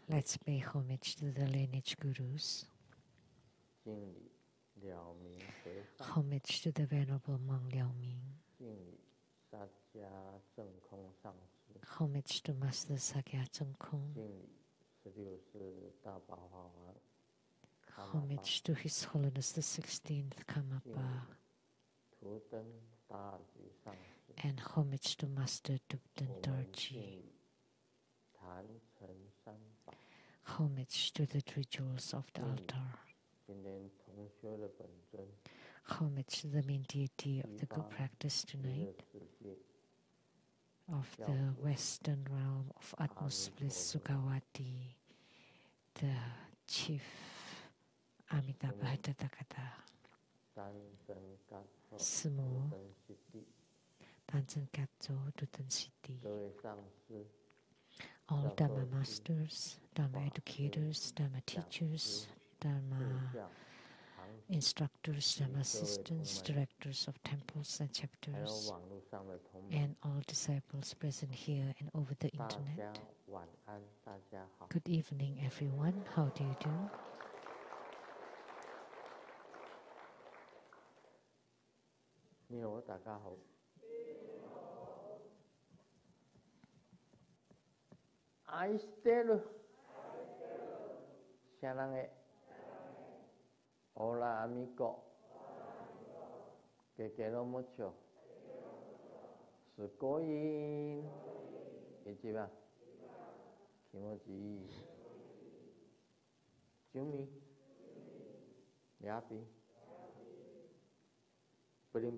Let's pay homage to the lineage gurus. Homage to the Venerable Monk Liao Ming. Homage to Master Sakya Cheng Kung. Homage to His Holiness the 16th Karmapa. And homage to Master Dupten Dorji. Homage to the three jewels of the altar. Homage to the main deity of the good practice tonight, of the western realm of utmost bliss Sukhavati, the chief Amitabha Tathagata, Sumo, Tansen Katso, Duten Siddhi, all Dharma masters, Dharma educators, Dharma teachers, Dharma instructors, Dharma assistants, directors of temples and chapters, and all disciples present here and over the internet. Good evening, everyone. How do you do? Hola amigo, te quiero mucho. Sukoin, ichiba, kimochi, Jumi, yapi, pudin,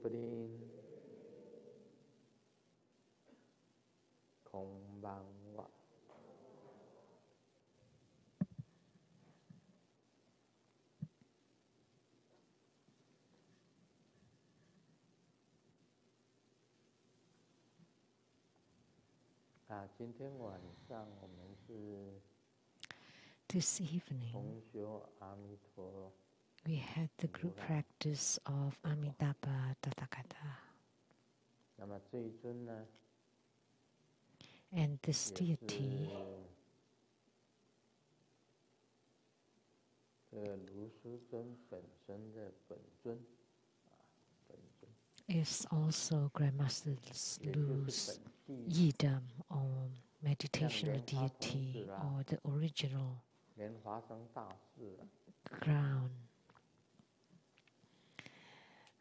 konbanwa. This evening, we had the group practice of Amitabha Tathagata. And this deity is also Grandmaster Lu's Yidam, or meditational deity, or the original ground.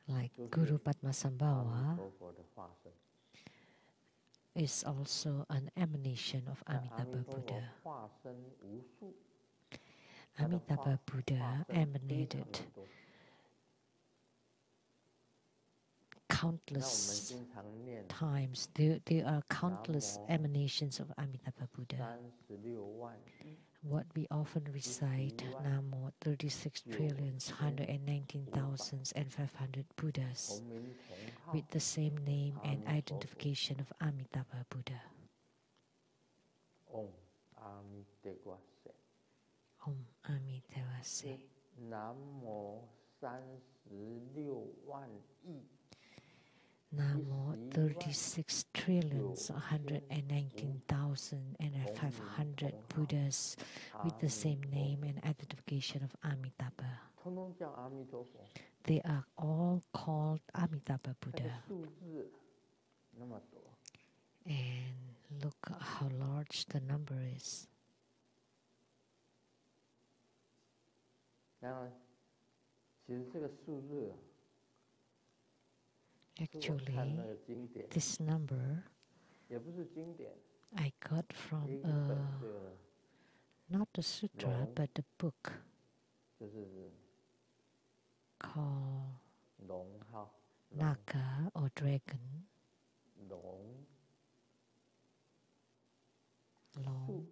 Like Guru Padmasambhava is also an emanation of Amitabha Buddha. Amitabha Buddha emanated countless times. There are countless emanations of Amitabha Buddha. What we often recite, Namo 36,119,500 Buddhas with the same name and identification of Amitabha Buddha. Om Amitabha Se. Om Amitabha Se. Namo 36,000,000 亿. Namo 36,119,500 Buddhas with the same name and identification of Amitabha. They are all called Amitabha Buddha. And look how large the number is. Actually, this number I got from not a sutra, but a book called Naga or Dragon. Long.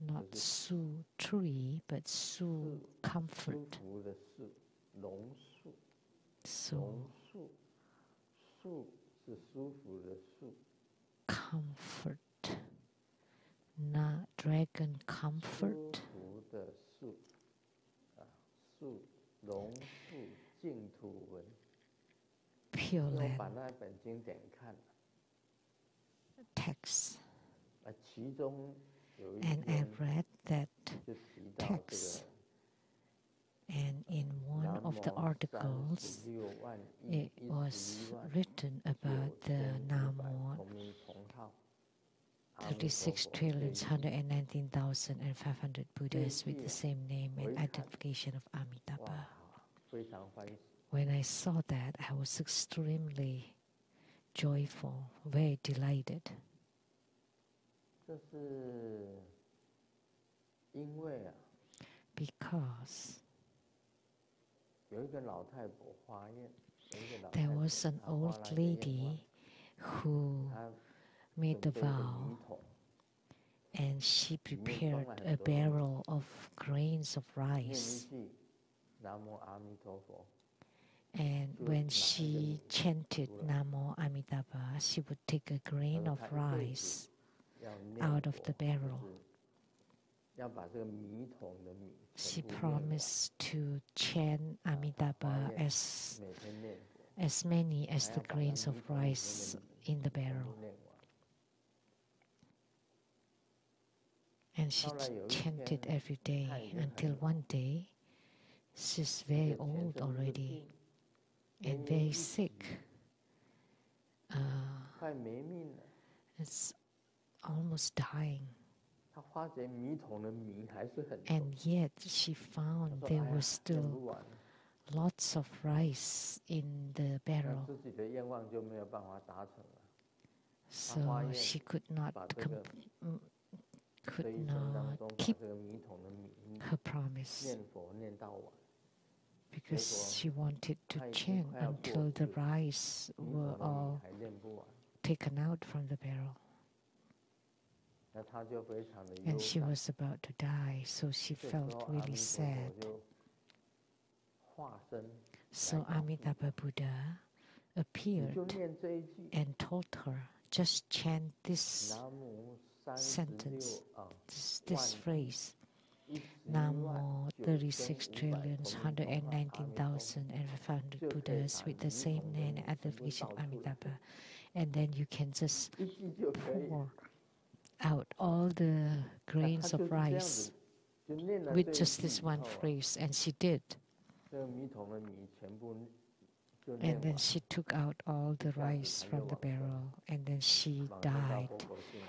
Not Su tree, but Su comfort. So comfort. Na dragon comfort. Pure land. texts. 其中有一 And I 篇 read that 就提到这 text, 个 and in one 南 of the 无 articles, 36万亿 it was 11万 written about the 9500 Namo 同名同号阿弥陀 36 佛 trillions, 这一 119,500 Buddhas with the same name and identification of 哇 Amitabha. 非常欢喜。 When I saw that, I was extremely joyful, very delighted. 这是因为啊， Because 有一个老太婆发愿，有一个老太 there 婆 was an 她发 old 了一个愿望， lady who 她 made 准 the 备一个 vow, 米桶， and she 里面装 prepared 了 a 很多东西， barrel of grains of 念一 rice. 句南无阿弥陀佛， And就 when 拿一个 she 米 chanted 出来， Namo Amitabha, she would take a 她 grain 说 of 她一辈 rice 子要念 out of 佛， the 就 barrel. 是要把这个米桶的米 She 全部念完， promised to chant 她发 Amitabha 愿 as 每天念佛， many 还 as 要 the 把那 grains 米 of 桶里面 rice 的米 in the 全 barrel. 部念完。 And she 后来有一 chanted 天， every day 她已经很 until 老， one day she's 而 very 且全 old 身都是 already 病， and 奄奄 very 一 sick. 息， Uh, 快没命了。 it's almost dying. 她发觉米桶的米还是很多， And yet she 她 found 说：“ there 哎呀， was 念 still 不完。” lots of rice in the 那 barrel. 自己的愿望就没有办法达成了。 So 发愿 she could not 把这个 这 could 一生当 not 中把 keep 这个米桶的米 her promise 念佛念到完， because she wanted to 她已经 chant 快要过 until 世 the 了， rice 米 were 桶的米 all 还念不完， taken out from the barrel. 那她就非常的忧 And she 伤。 was about to die, so she 这时 felt 候阿 really 弥陀 sad. 佛就化身 So 来告诉 Amitabha Buddha 你 appeared 就念这一句 and told her, just chant this 南无sentence, 36 this phrase, 万 Namo 36 trillions, 119,500 Buddhas with the same name and identification of Amitabha. And then you can just 一句就可以。 pour out all the 那 grains 她 of 就是这样 rice 子，就念了 with 这一 just 句 this 以 one 后啊， phrase, and she did. 这个米桶的米全部就念 And then 完， she took out all the 一下子 rice 她就 from the 往生， barrel, and then she 往生到 died 佛国净土。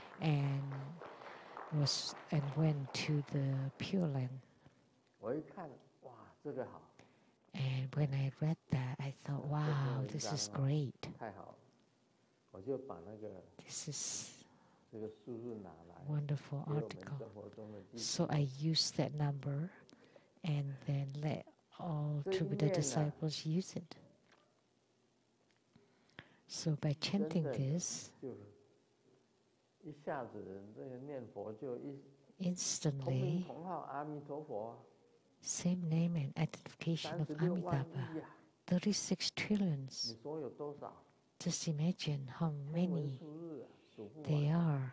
and went to the Pure Land. 我一看，哇，这个好， And when I read that, I thought, 这篇 wow, 文 this 章 is 啊 great. 太好了，我就把那个 This is 这个数字拿来 wonderful 给我们 article. 生活中的弟子。 So I used that number and then let all 这一 true Buddha 念啊， disciples use it. So by 真 chanting 的 this, 就是一下子这个念佛就同名 instantly, 同号阿弥陀佛啊， same name and identification of 36万 Amitabha, 亿啊， 36 trillions. 你说有多少？ Just imagine how 天文 many 数日啊，数不 they 完。 are.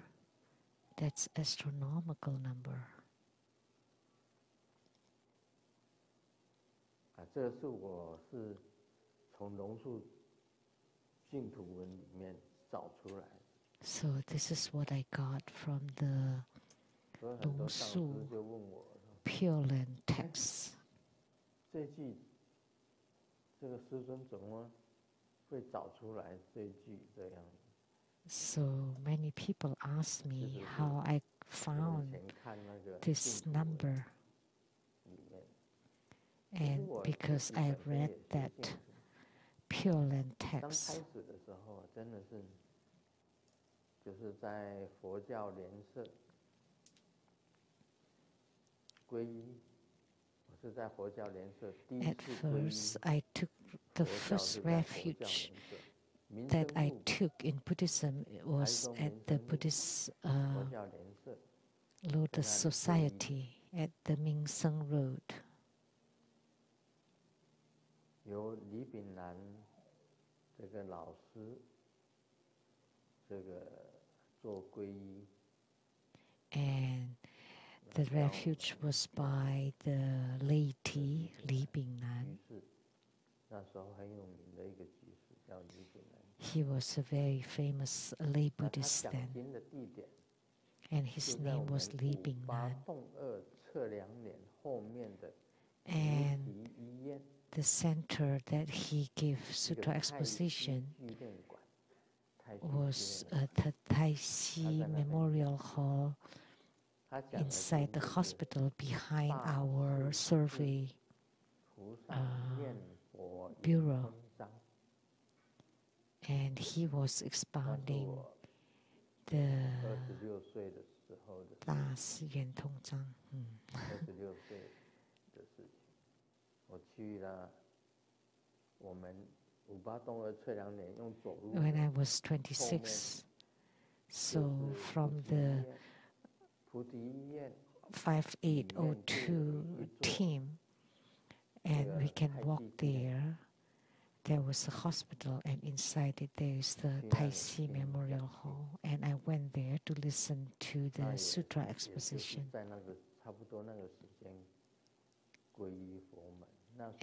That's astronomical number. 啊，这个是我是从龙树净土文里面找出来的， So this is what I got from the 所以很多上师龙树就问我说 Pure Land texts. 这句这个师尊怎么会找出来这一句这样子？ So many people ask me how I 我以 found 前看那个 this 净土文 number, 里面， and 我 because 自己 I 本身 read 也是 that 净土 Pure Land 刚开 text, 始的时候真的是，就是在佛教联社皈依，我是在佛教联社第一 at 次皈 first 依 I took the 佛教 first 是在佛教 refuge 联社，民 that 生 I 部 took in Buddhism 台 was 中 at 民 the 生路 Buddhist 佛教联社， Lotus Society at the Mingseng Road. 由李炳南这个老师这个做皈依， And the refuge was by the laity Li 居 Bingnan. 士，那时候很有名的一个居士叫李炳南。He was a very famous lay Buddhist then, and his name was Li Bingnan. And the center that he gave sutra exposition was the Tai Si Memorial Hall inside the hospital behind our survey bureau. And he was expounding the Da Si Yuan Tong Zhang. When I was 26, so from the 5802 team, and we can walk there. There was a hospital, and inside it there is the Tai Si Memorial Hall, and I went there to listen to the sutra exposition.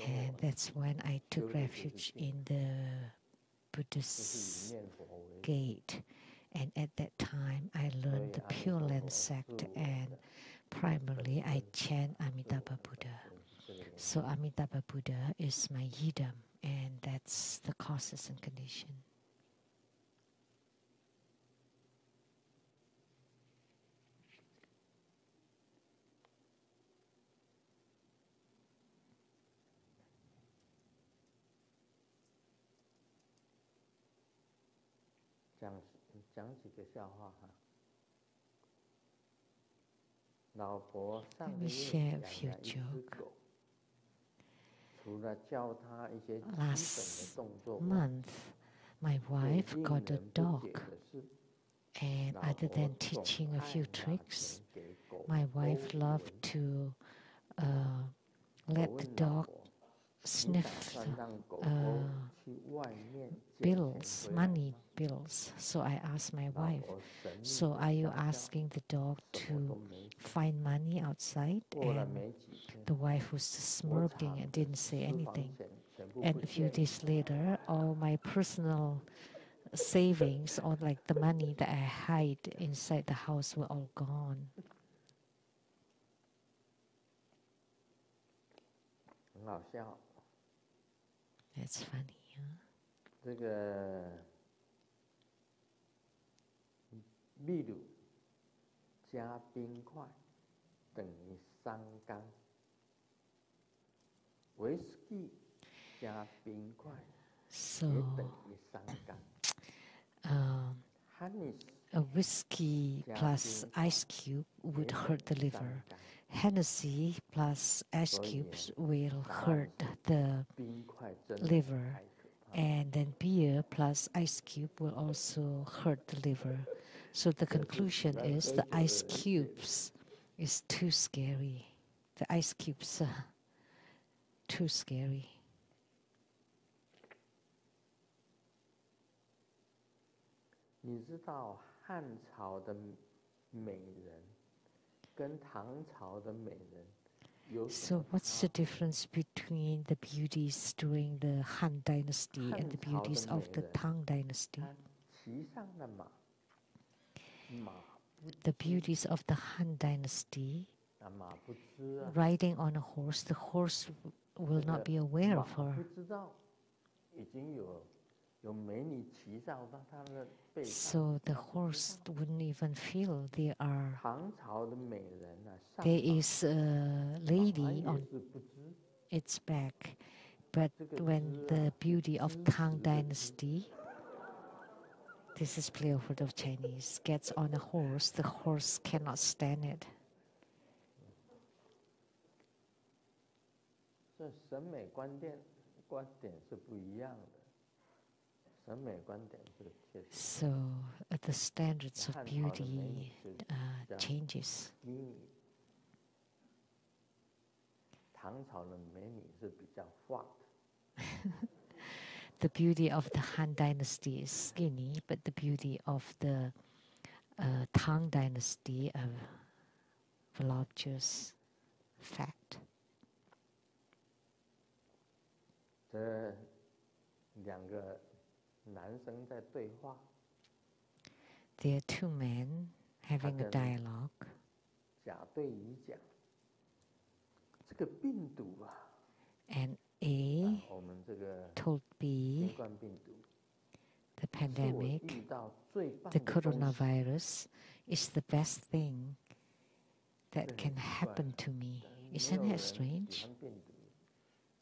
And that's when I took refuge in the Buddhist gate. And at that time, I learned the Pure Land sect, and primarily I chant Amitabha Buddha. So Amitabha Buddha is my yidam, and that's the causes and condition. Let me share a few jokes. Last month, my wife got a dog, and other than teaching a few tricks, my wife loved to let the dog sniff bills, money bills. So I asked my wife, so are you asking the dog to find money outside? And the wife was just smirking and didn't say anything. And a few days later, all my personal savings, or like the money that I hide inside the house, were all gone. That's funny, huh? 这个秘鲁加冰块等于3缸，威士忌加冰块也等于3缸。A whiskey plus ice cube would hurt the liver. Hennessy plus ice cubes will hurt the liver. And then beer plus ice cube will also hurt the liver. So the conclusion is the ice cubes is too scary. The ice cubes are too scary. 你知道汉朝的美人跟唐朝的美人有什么 So what's the difference between the beauties during the Han Dynasty and the beauties of the Tang Dynasty? 骑上的马，马 The beauties of the Han Dynasty, 马不知啊， riding on a horse, the horse will not be aware of 马 her. 不知道已经有美女骑上他的背上。 So the horse wouldn't even feel there is a lady on its back. But when the beauty of Tang Dynasty, this is play of word of Chinese, gets on a horse, the horse cannot stand it. 所以审美观点是不一样的。 So the standards of beauty changes. The beauty of the Han Dynasty is skinny, but the beauty of the Tang Dynasty are voluptuous, fat. 这2个 There are two men having a dialogue. And A told B, the pandemic, the coronavirus, is the best thing that can happen to me. Isn't it strange?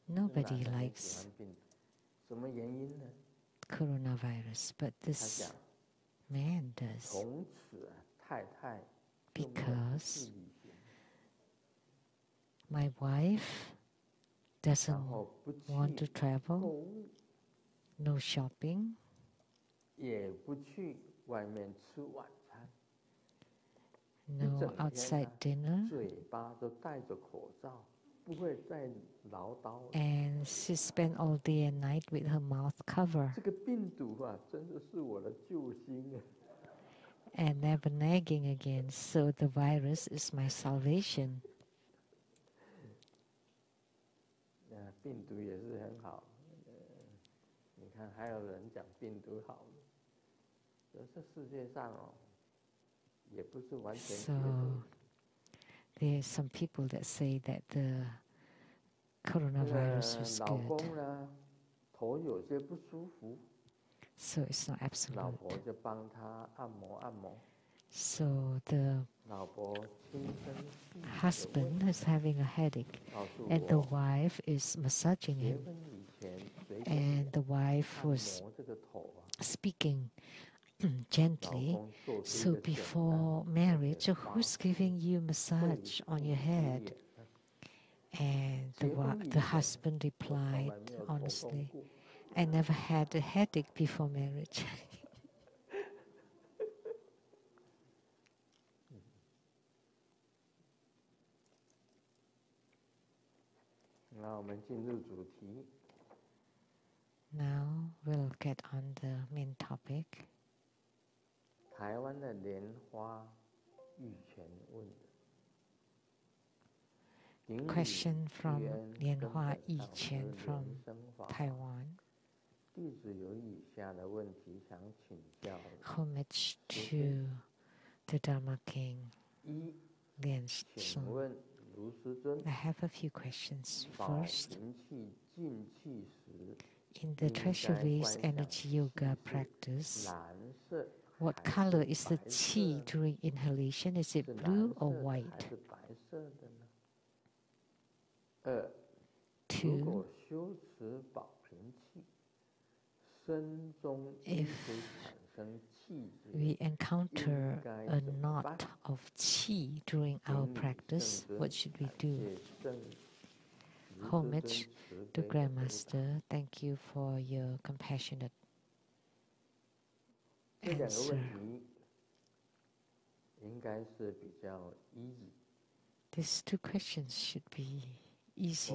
Nobody likes coronavirus, but this man does. Because my wife doesn't want to travel, no shopping, no outside dinner, and she spent all day and night with her mouth covered and never nagging again. So the virus is my salvation. So there are some people that say that the coronavirus was good. So it's not absolute. So the husband is having a headache and the wife is massaging him. And the wife was speaking gently. So before marriage, who's giving you massage on your head? And the husband replied, honestly, I never had a headache before marriage. Now we'll get on the main topic. Question from Lianhua Yichen from Taiwan. Homage to the Dharma King, Lian Sheng. I have a few questions. First, in the Treasure Waves Energy Yoga practice, what color is the qi during inhalation? Is it blue or white? 2. If we encounter a knot of qi during our practice, what should we do? Homage to Grandmaster. Thank you for your compassionate answer. These two questions should be easy.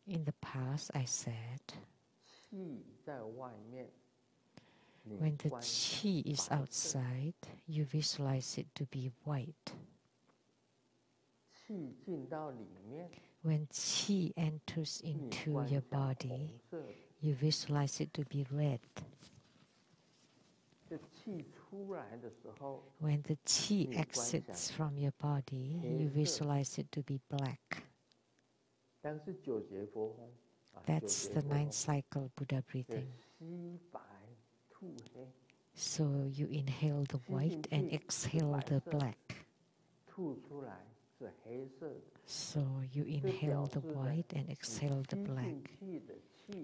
In the past, I said, when the qi is outside, you visualize it to be white. When qi enters into your body, you visualize it to be red. When the qi exits from your body, you visualize it to be black. That's the 9th cycle Buddha breathing. So you inhale the white and exhale the black. So you inhale the white and exhale the black.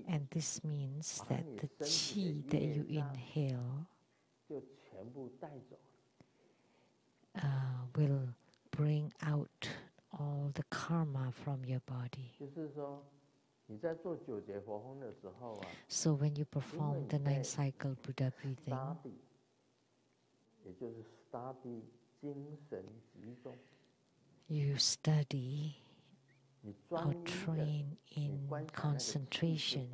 And this means that the qi that you inhale will bring out all the karma from your body. So when you perform the 9th cycle Buddha breathing, you study or train in concentration.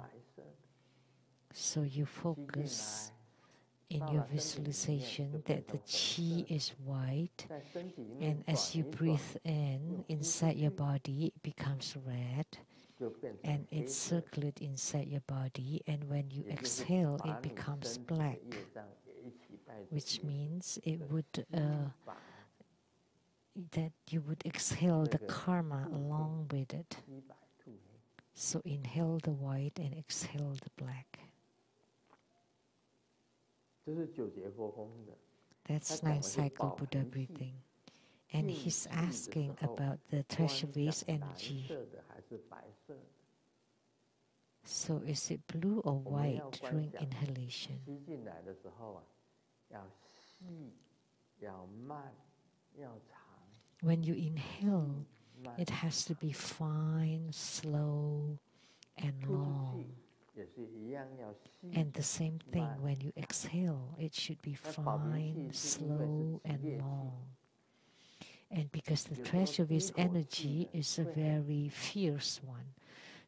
So you focus in your visualization that the qi is white, and as you breathe in, inside your body it becomes red, and it circulates inside your body, and when you exhale, it becomes black, which means it would that you would exhale the karma along with it. So inhale the white and exhale the black. That's 9-cycle Buddha breathing. And he's asking about the treasure vase energy. So is it blue or white during inhalation? When you inhale, it has to be fine, slow, and long. And the same thing when you exhale, it should be fine, slow, and long. And because the treasure vase energy is a very fierce one,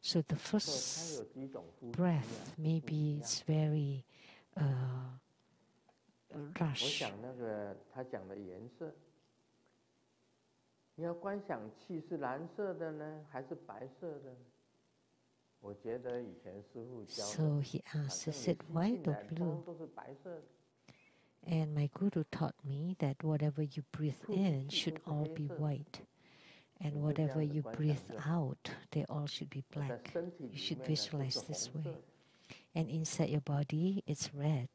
so the first breath maybe it's very rush. 你要观想气是蓝色的呢，还是白色的？我觉得以前师父教的， So he asked, is it white or blue? 都是白色的。 And my guru taught me that whatever you breathe in should all be white, and whatever you breathe out, they all should be black. You should visualize this way. And inside your body, it's red.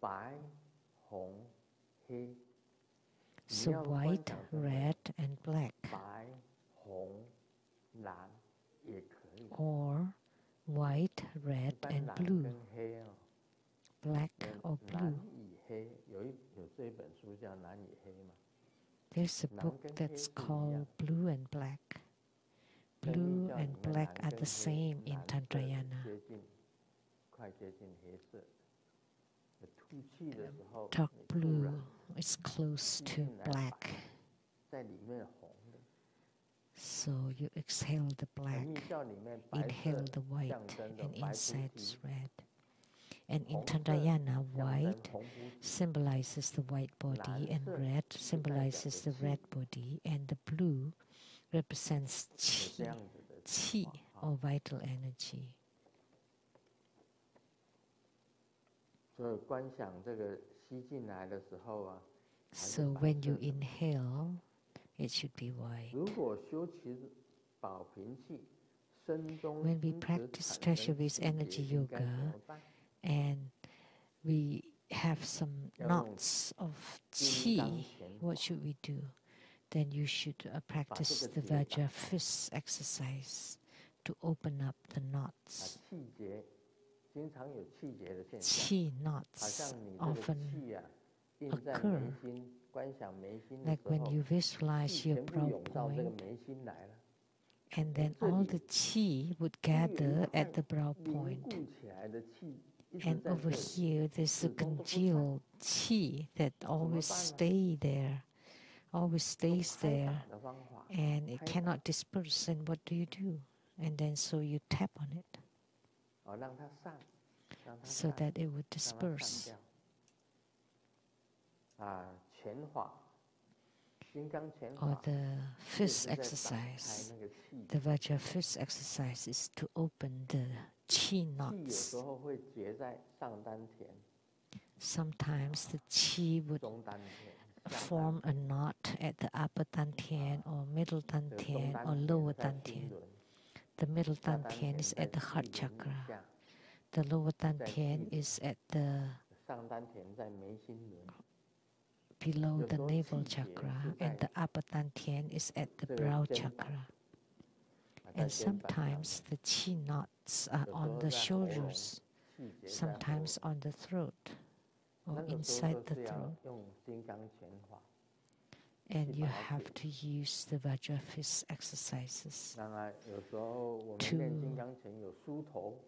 白、红、黑。 So white, red, and black. 白、红、蓝也可以。 Or white, red, and blue. 跟黑哦。 Black or blue. 蓝与黑有这一本书叫《蓝与黑》嘛。 There's a book that's called Blue and Black. Blue and black are the same in Tantrayana. 快接近黑色。吐气的时候。 Dark blue is close to black. 在里面红的。 So you exhale the black, inhale the white, and inside is red. And in Tantrayana, white symbolizes the white body, and red symbolizes the red body, and the blue represents qi or vital energy. 所以观想这个吸进来的时候啊。 So when you inhale, it should be white. 如果修持保平气，身中 When we practice treasure vase energy yoga, and we have some knots of qi, what should we do? Then you should practice the Vajra fist exercise to open up the knots. Qi knots often occur, like when you visualize your brow point, and then all the qi would gather at the brow point. And over here, there's a congealed qi that always stays there, and it cannot disperse. And what do? And then so you tap on it, so that it would disperse. Or the fist exercise, the Vajra fist exercise is to open the qi knots. Sometimes the qi would form a knot at the upper dantian or middle dantian or lower dantian. The middle dantian is at the heart chakra. The lower dantian is at the below the navel chakra, and the upper dantian is at the brow chakra. And sometimes the qi knots are on the shoulders, sometimes on the throat or inside the throat. And you have to use the Vajra fist exercises to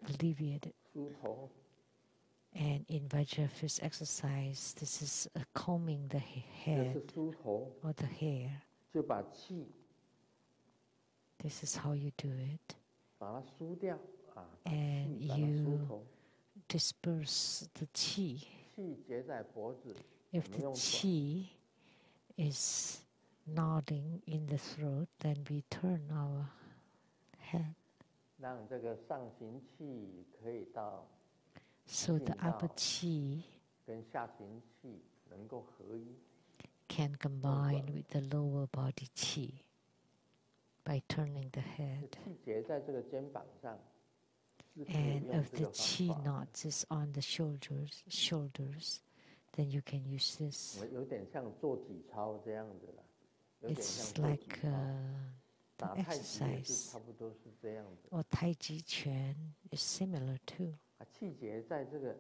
alleviate it. And in Vajra fist exercise, this is combing the head or the hair. This is how you do it. And you disperse the qi. If the qi is nodding in the throat, then we turn our head. 让这个上行气可以到 So the upper qi 跟下行气能够合一 can combine with the lower body qi by turning the head. 气结在这个肩膀上 And if the qi knots is on the shoulders, then you can use this. 有点像做体操这样子啦 It's like the exercise. 差不多是这样子 Or Tai Chi Chuan is similar too. 气结在这个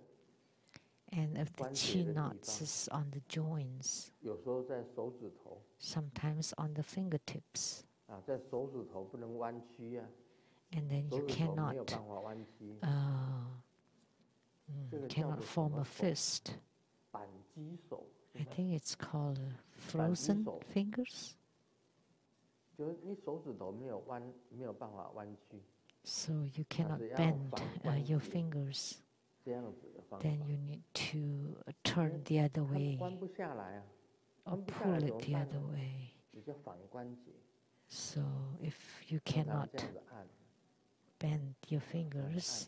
And if the qi knots is on the joints, 有时候在手指头 sometimes on the fingertips, 在手指头不能弯曲 and then you 手指头没有 cannot 办法弯曲 cannot form a fist. 扳机手 I think it's called frozen fingers. 就是你手指头没有办法弯曲 So you cannot bend your fingers. 这样子的方法 Then you need to turn the other way 弯不下来啊 or pull it the other way. 比较反关节 So if you cannot 这样子按 bend your fingers,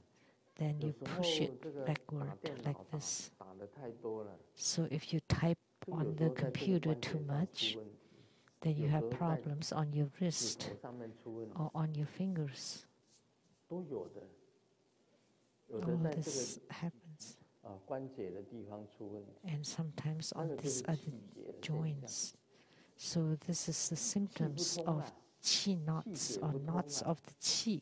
then you push it backward like this. 打得太多了 So if you type on the computer too much, then you have problems on your 指 wrist 头上面出问题 or on your fingers. 都有的 有 All 的在这 this 个 happens. 关节的地方出问题 And sometimes 那 on 个就 these 是 other 气结的现象 joints. So this is the symptoms of qi knots or knots of the qi.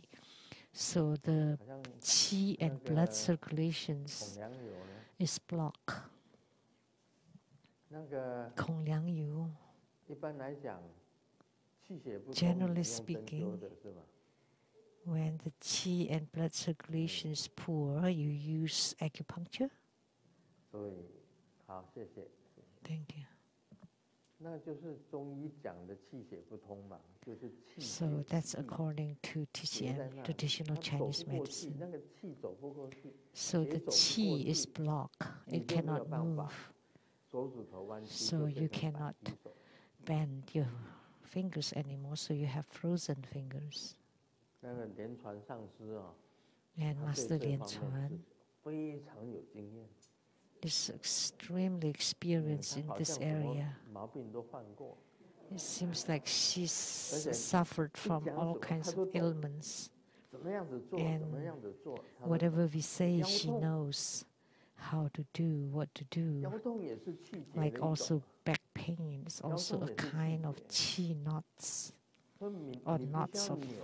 So the 好像 qi and blood circulations 孔梁油呢 is blocked. 那个 Kong Liang Yu. 一般来讲气血不通 Generally 是用针灸 speaking, 的是吧 when the qi and blood circulation is poor, you use acupuncture. 所以好谢谢 Thank you. 那就是中医讲的气血不通嘛，就是气 So that's according to TCM, traditional Chinese medicine. 那个气走不过去 So the qi is blocked. 你 It 就没有 cannot 办法 move. 手指头弯曲 So 就 you 变成扳 cannot 机手 bend your fingers anymore, so you have frozen fingers. 那个连传上师啊 And 他 Master 对这 Lian 方面是 Chuan 非常有经验 is extremely experienced 他 in 好 this 像什么 area. 毛病都犯过 It seems like she's且 suffered from 一讲 all 什么 kinds 他都 of 懂 ailments. 怎么样子做 And 怎么样子做他都 Whatever we say, 腰 she 痛 knows how to do, what to do. 腰痛也是气结的 Like 一种 also back pain is also a kind of qi knots 所以你 or 你必须 knots 要 of 扭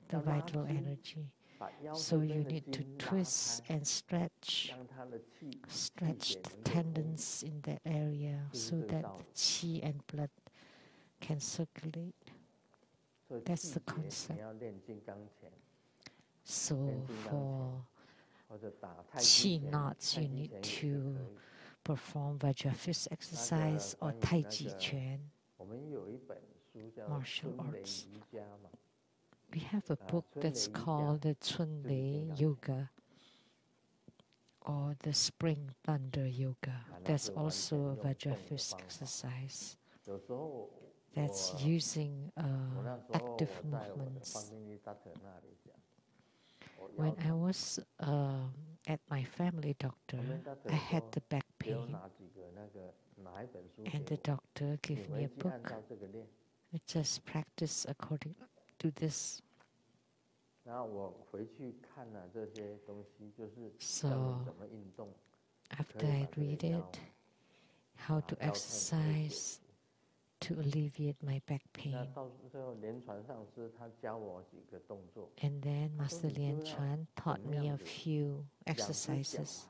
the 要拉 vital 筋 energy. 把腰 So 这 you 边的 need to 筋拉 twist 开 and stretch, 让它的气 stretch 血 the 能够通 tendons in that area 就是 so 这个 that 道 the 理 qi and blood can circulate. 所以 That's 气 the 结 concept. 你要练金刚拳 So 练金刚拳 for 或者打太极 qi 拳 knots, 太 you 极 need 拳也 to 可以 perform Vajrafist exercise or 关于 Tai 那 Chi 个 Chuan. 我们有一本书叫 Martial 春雷 arts. 瑜伽嘛 We have a book that's Chun-Lei called the Yoga. Chun-Lei Yoga or the Spring Thunder Yoga. That's also a Vajrafist exercise 有时候 that's 我 using 我那时候 active 我在我的 movements. family doctor 那里讲，我 When 腰 I was at my family doctor, family doctor I had 说 the back 给我 pain, 拿几个那个拿一本书 and 给 the 我， doctor 你 gave me 回 a 去按 book. 照这个练。 I just practice according to this. 然后我回去看了这些东西，就是 So 教你怎么运动， after I read it, how to 腰痛可以解 exercise 除。 to alleviate my back 那 pain. 到最后连传上师他教我几个动作， And then Master Lian 你就要 Chuan taught 怎么 me 样 a 子 few 两只脚 exercises. 啊，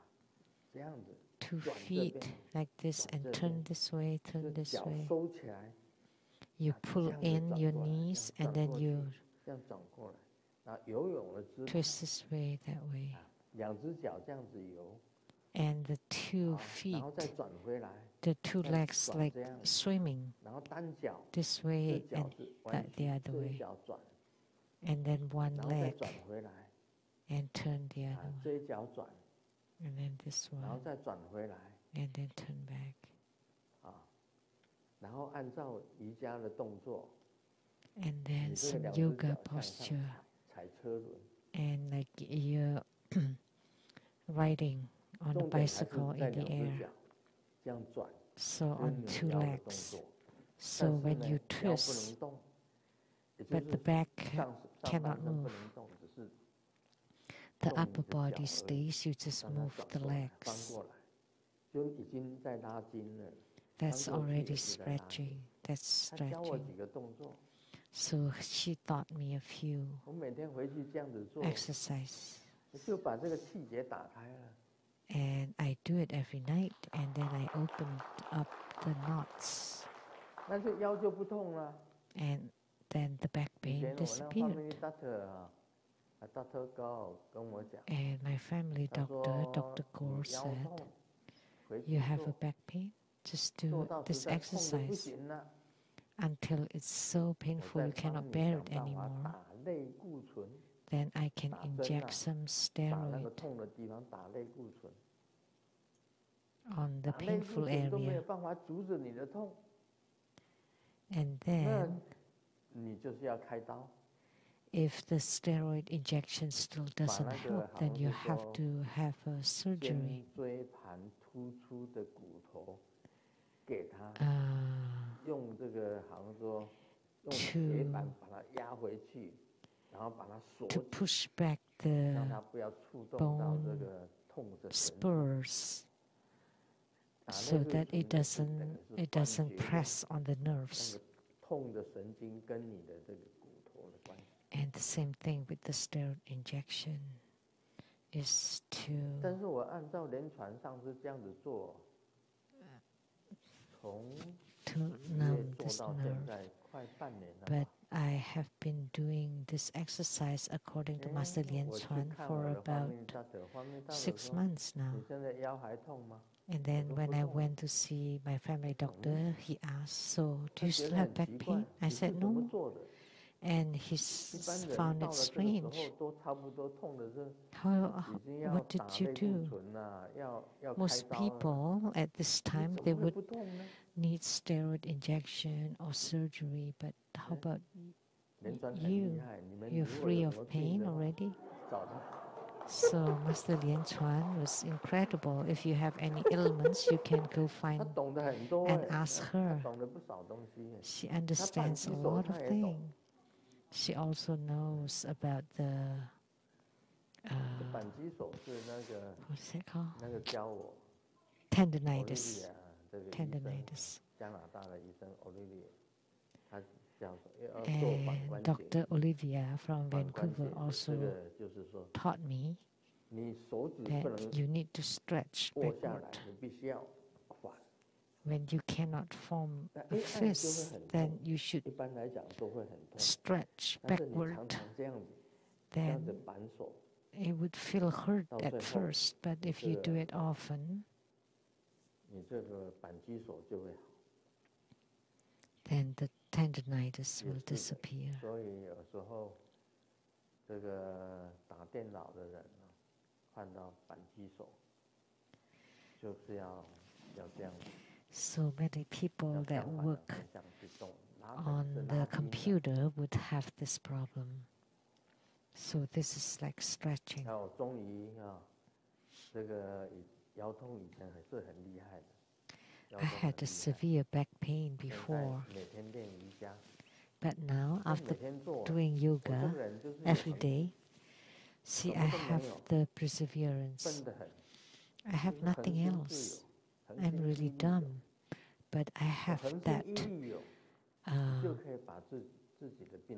这样子， Two 转这 feet 边， like this 转 and 这 turn 边， this way, 就 turn this 脚 way. 收起来， You 这 pull 样子 in 转 your 过来， knees 这 and 样 then 转过去 you 这样转过来，然后游泳的姿态， twist this way, that way. 两只脚这样子游， And the two 好，然 feet, 后再转回来， the two 再 legs 转 like 这样， swimming 然后单脚， this 这 way 脚 and 是弯 the 曲， other 这一 way. 脚转， And then one 然后再 leg 转回来， and turn the 啊 other，这 one. 一脚转， And then this 然后 one. 再转回来， And then turn back. 啊，然后按照瑜伽的动作， And 你 then 这 some 两只 yoga 脚向上 posture. 踩 and like you're riding on a bicycle in the air. So on two legs. So when you twist, but the back cannot move. The upper body stays, you just move the legs. That's already stretching. That's stretching. So she taught me a few exercises. And I do it every night, and then I open up the knots. And then the back pain disappeared. And my family doctor, Dr. Gore, said, you have a back pain? Just do this exercise until it's so painful you cannot bear it anymore. Then I can inject some steroid on the painful area. And then, if the steroid injection still doesn't help, then you have to have a surgery. To push back the bone spurs so that it doesn't press on the nerves. And the same thing with the steroid injection is to numb this nerve. But I have been doing this exercise according to Master Lian Chuan for about 6 months now. And then when I went to see my family doctor, he asked, so do you still have back pain? I said, no. And he found it strange. What did you do? Most people at this time, they would need steroid injection or surgery, but how about you? You're free of pain already? So Master Lian Chuan was incredible. If you have any ailments, you can go find and ask her. She understands a lot of things. She also knows about the what's it called? Tendinitis. Tendinitis. And Dr. Olivia from Vancouver also taught me that you need to stretch backward. When you cannot form a fist, then you should stretch backward. Then it would feel hurt at first, but if you do it often, then the tendinitis will disappear. So many people that work on the computer would have this problem. So this is like stretching. I had a severe back pain before, but now after doing yoga every day, see, I have the perseverance. I have nothing else. I'm really dumb, but I have that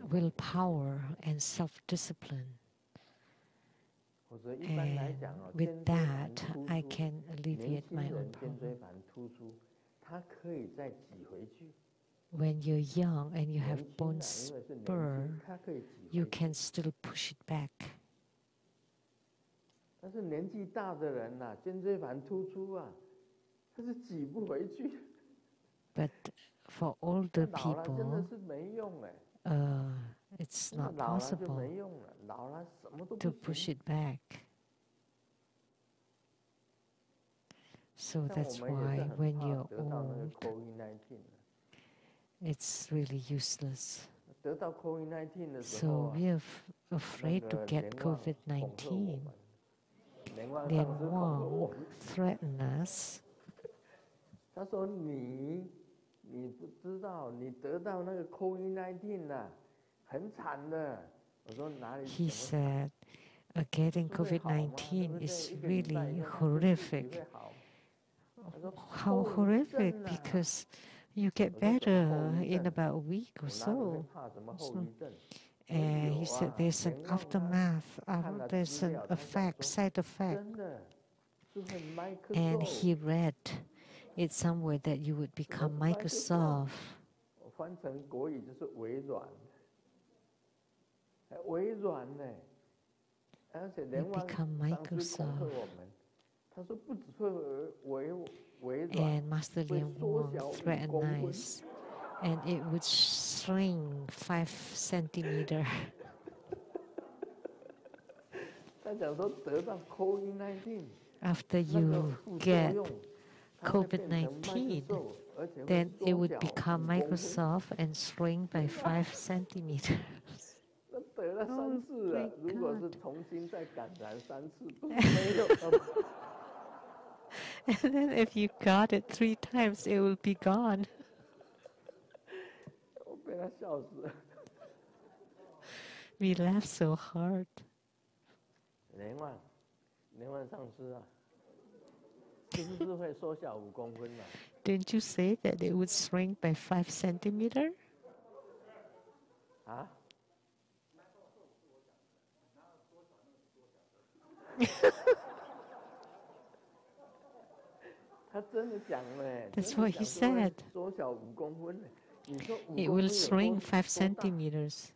willpower and self-discipline. And with that, I can alleviate my own problem. When you're young and you have bone spur, you can still push it back. But for older people, it's not possible to push it back. So that's why when you're old, it's really useless So we are afraid to get COVID-19. Lian Wang threatened us. 他说你不知道，你得到那个 COVID-19 呐，很惨的。我说哪里？ He said, getting COVID-19 is really horrific. How horrific? Because you get better in about a week or so. And he said there's an aftermath, there's an effect, side effect. And he read it somewhere that you would become Microsoft. 翻成国语就是微软，微软呢，而且连上司恐吓我们，他说不只会微软， and Master-Lu-Ling threatened us, and it would shrink 5 centimeters. 他讲说得到 COVID-19 ，after you get COVID-19, then it would become Microsoft and shrink by 5 centimeters. 得了3次了，如果是重新再感染3次，没有。And then if you got it 3 times, it will be gone. 我被他笑死了。We laughed so hard. 连万上师啊，是不是会缩小5公分啊？ Didn't you say that it would shrink by 5 centimeters? 啊？他真的讲了。That's what he said. 缩小5公分。It will shrink 5 centimeters.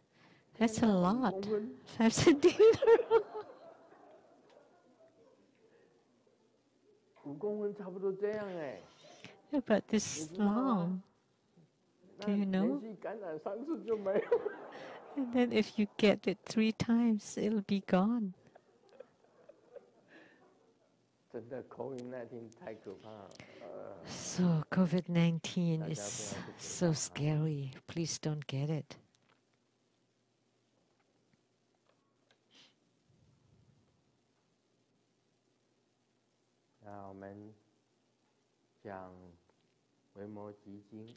That's a lot. 5 centimeters. 5公分差不多这样哎。Yeah, but this long. Do you know? 连续感染3次就没有。And then if you get it 3 times, it'll be gone. 真的 COVID-19 太可怕了。So COVID-19 is so scary. Please don't get it. 那我们讲维摩诘经。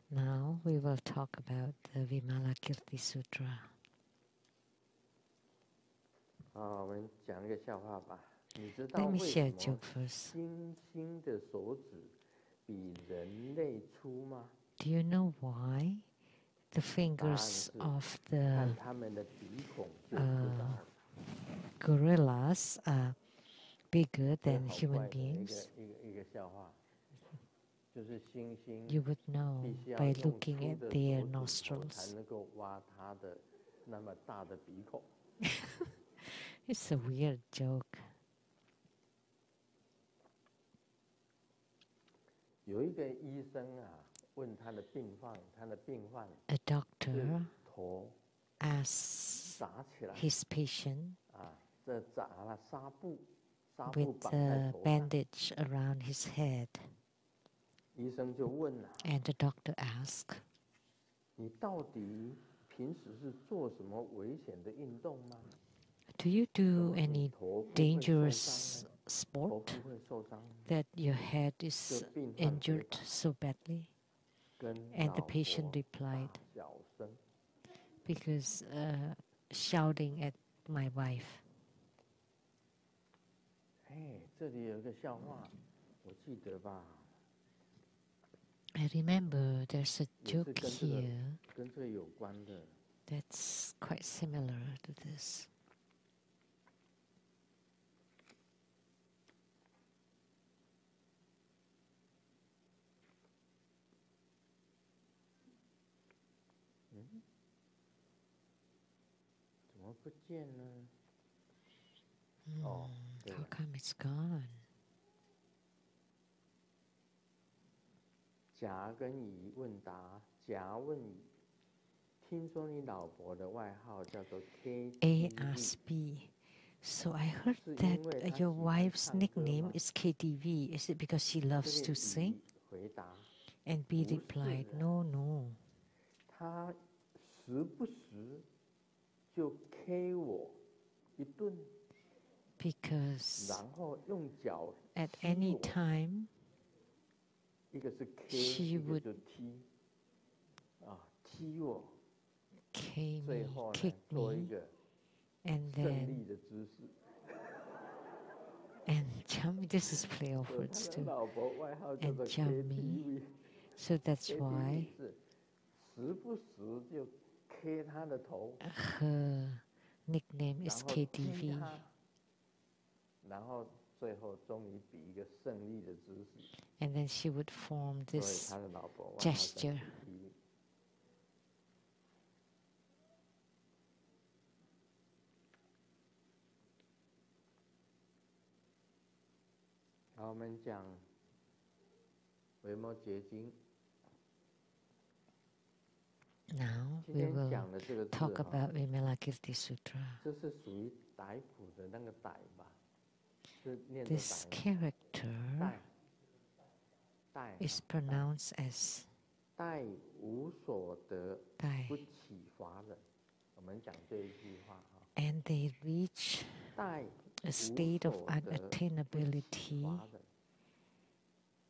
Now we will talk about the Vimalakirti Sutra. 我们讲一个笑话吧。你知道 Let me 为 share a 什么 joke first. 猩猩的手指比人类粗吗？ Do you know why the fingers of the 看他们的鼻孔就知道了。gorillas are bigger than human beings? 一个笑话，就是猩猩 You would know 必须要 by 用 looking 粗 at 的 their 手指头 nostrils. 才能够挖它的那么大的鼻孔。It's a weird joke. 有一个医生啊，问他的病患 A doctor 头 asks 扎起来 his patient 啊，这扎了纱布 with 绑在 a 头上。 bandage around his head. 医生就问了， And the doctor asks, 你到底平时是做什么危险的运动吗？ do you do any 头不会受伤 dangerous 头 sport 不会受伤？ that your head is injured so badly? 跟 And 老 the 婆 patient replied, 大小声。 because shouting at my wife. 哎，这里有一个笑话，我记得吧？ I remember there's a 也是 joke 跟这个 here 跟这个有关的。 that's quite similar to this. 怎么不见呢？哦，对 How 了， come it's gone? 甲跟乙问答。甲问乙，听说你老婆的外号叫做 A KTV， asks B, so I heard that your wife's nickname is KTV. Is it because she 这 loves 个 to 乙 sing? 回答， And B 不是 replied, 的 no, no. 她时不时就 K 我一顿， because 然后用脚 at 踢 any 我， time 一个是 K， she 一个 would 就踢，踢我， K 最 me, 后呢 kick 做一 me, 个 and 胜 then 利的姿势。 and jump. This is play of 所以 words 他的 too. 老婆外号叫 And 做 jump me. KTV， So that's why KTV 是时不时就 K 他的头， her nickname 然 is 后踢 KTV. 他，然后最后终于比一个胜利的姿势。 And then she would form 所以 this 他的老婆外号叫 gesture. KTV。 好，我们讲维摩诘经。 Now 今 we 天 will 讲的这个字 talk 哈， about Vimalakirti Sutra. 这是属于傣谱的那个傣吧？是念作 This 傣 character 傣 is pronounced as 傣无所得， Dai. 不起法忍。我们讲这一句话哈， And they reach 傣 a state of 无所得，不起 unattainability 法忍。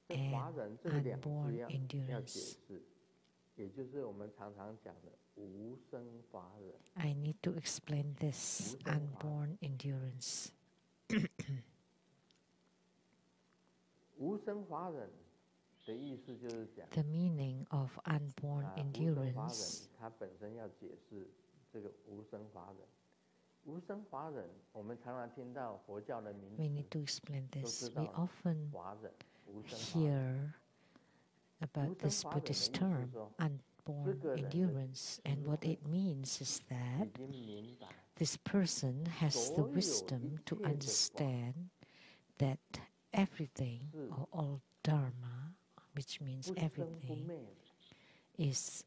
这法忍这个两字 unborn 要 endurance. 解释，也就是我们常常讲的无生法忍。 I need to explain this unborn endurance. 无生法忍的意思就是讲 The meaning of unborn 无生法忍 endurance. 它本身要解释这个无生法忍。无生法忍，我们常常听到佛教的名 We 词 need to explain 都 this. 知 We 道 often 法忍、无生法忍。 hear about this Buddhist term, unborn endurance, and what it means is 已 that 经明白 this person has the wisdom to understand that everything, or all dharma, which means 不生不 everything, 灭， is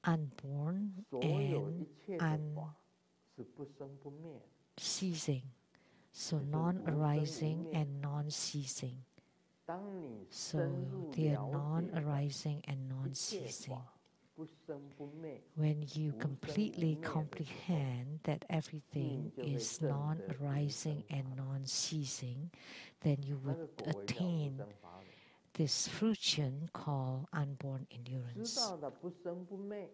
unborn 所有一 and 切的法是不生不灭的。 unceasing. So 就是无生无 non-arising 灭。 and non-ceasing. 当你 So 深入 they are 了解 non-arising and 一切 non-ceasing. 法不生不灭， When you 无生无 completely 灭的时候， comprehend that everything 就会 is 证得无生 non-arising 法 and 忍。 non-ceasing, then you 那 would 个果为叫无 attain 生法忍。 this fruition called unborn 知 endurance. 道了不生不灭，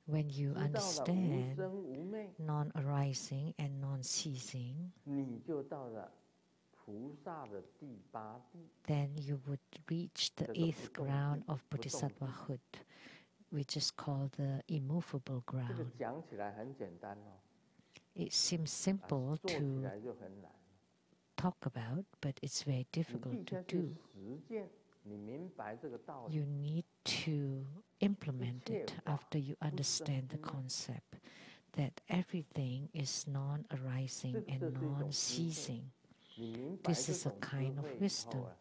When you 知道了无 understand 生无灭， non-arising and non-ceasing, 你就到了菩萨的第八地。 then you would reach the 这个 eighth 不动 ground 地 of 不动地 bodhisattvahood, which is called the immovable 这个 ground. 讲起来很简单哦， It seems simple 做起 to 来就很难。 talk about, but it's very 你 difficult 必须 to 要去 do. 实践，你明白这个道理。 You need to implement 一切 it 法 after you 不生 understand the 不灭。 concept that everything is non-arising 这是 and 一种智慧， non-ceasing. 你明白 This 这 is a 种智 kind of 慧以 wisdom. 后啊，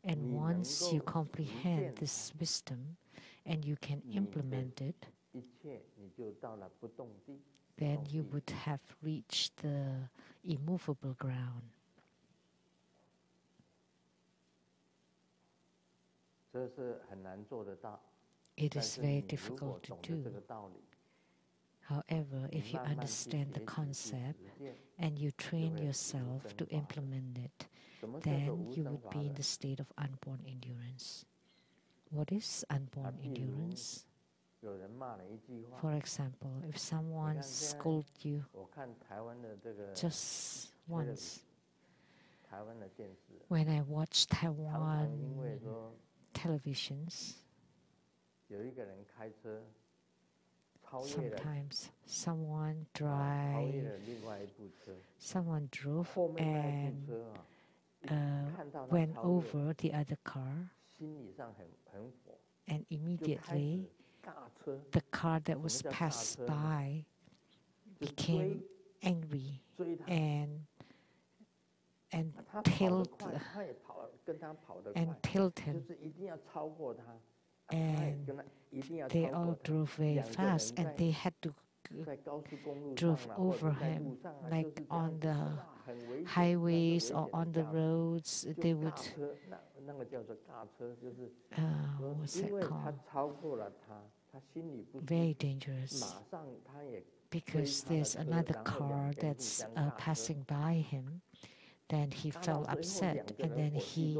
And 你能 once you 够实 comprehend 践 this wisdom and you can 你的 implement it, 一切你就到了不动地。 then 动 you 地 would have reached the immovable ground. 这是很难做得到。 It 但 is 是 very 你如果 difficult to 懂得这 do. 个道理， However, 你 if you 慢慢去 understand the 学习去 concept 实践， and you 就 train 会无 yourself 生 to 法忍。 implement it, 什么叫做 then 无 you 生 would 法 be in 忍？ the state of unborn endurance. What is unborn 比如 endurance? 有人骂了一句话， For example, if 你 someone 看现在 scold you 我看台湾的这个 just once, 台湾的电视， when I watch 常常因为 Taiwan 说 televisions, 有一个人开车超越了 sometimes someone 超越 drive, 了另外一部车， someone drove 后面那一 and 部车啊，一看到他 went 超越， over the other car, 心理上很火， and 就开 immediately 始尬车， the car that was 什么叫 passed 尬车呢？ by 就 became angry 追他， and 他跑得 tilt 快，他也跟他跑得 and 快， tilt 就 him. 是一定要超过他，他 And 也跟他一定要 they 超 all 过他。 drove very 两个 fast, 人 and they had to 在高速公路 drove 上啊，或者 over 在 him, 路上啊， like 就是这样 on 子， the 哇，很危险， highways 那 or 是危 on 险 the 的尬 roads. 就 They 尬 would, 车，那个叫做尬车，就是说 what's 因 that 为他 called? 超过了他， very dangerous, because there's another car that's passing by him. Then he felt upset, and then he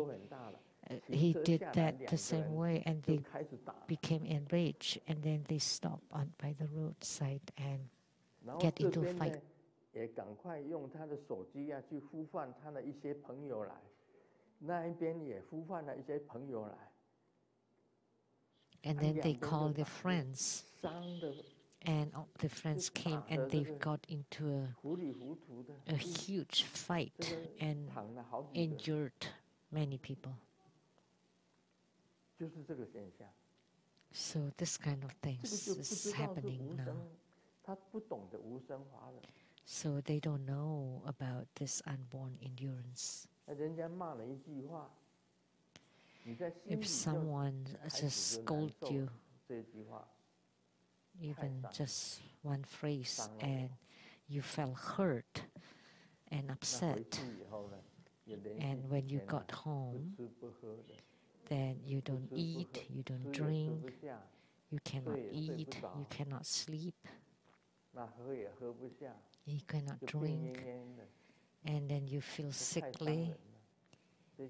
did that the same way, and they became enraged, and then they stopped by the roadside and get into a fight. 也赶快用他的手机去呼唤他的一些朋友来，那一边也呼唤了一些朋友来。And then they called their friends, and the friends came, and they got into a huge fight and injured many people. So this kind of things is happening now. So they don't know about this unborn endurance. If someone just scolds you, even just one phrase, and you felt hurt and upset, and when you got home, then you don't eat, you don't drink, you cannot eat, you cannot sleep, you cannot drink, and then you feel sickly.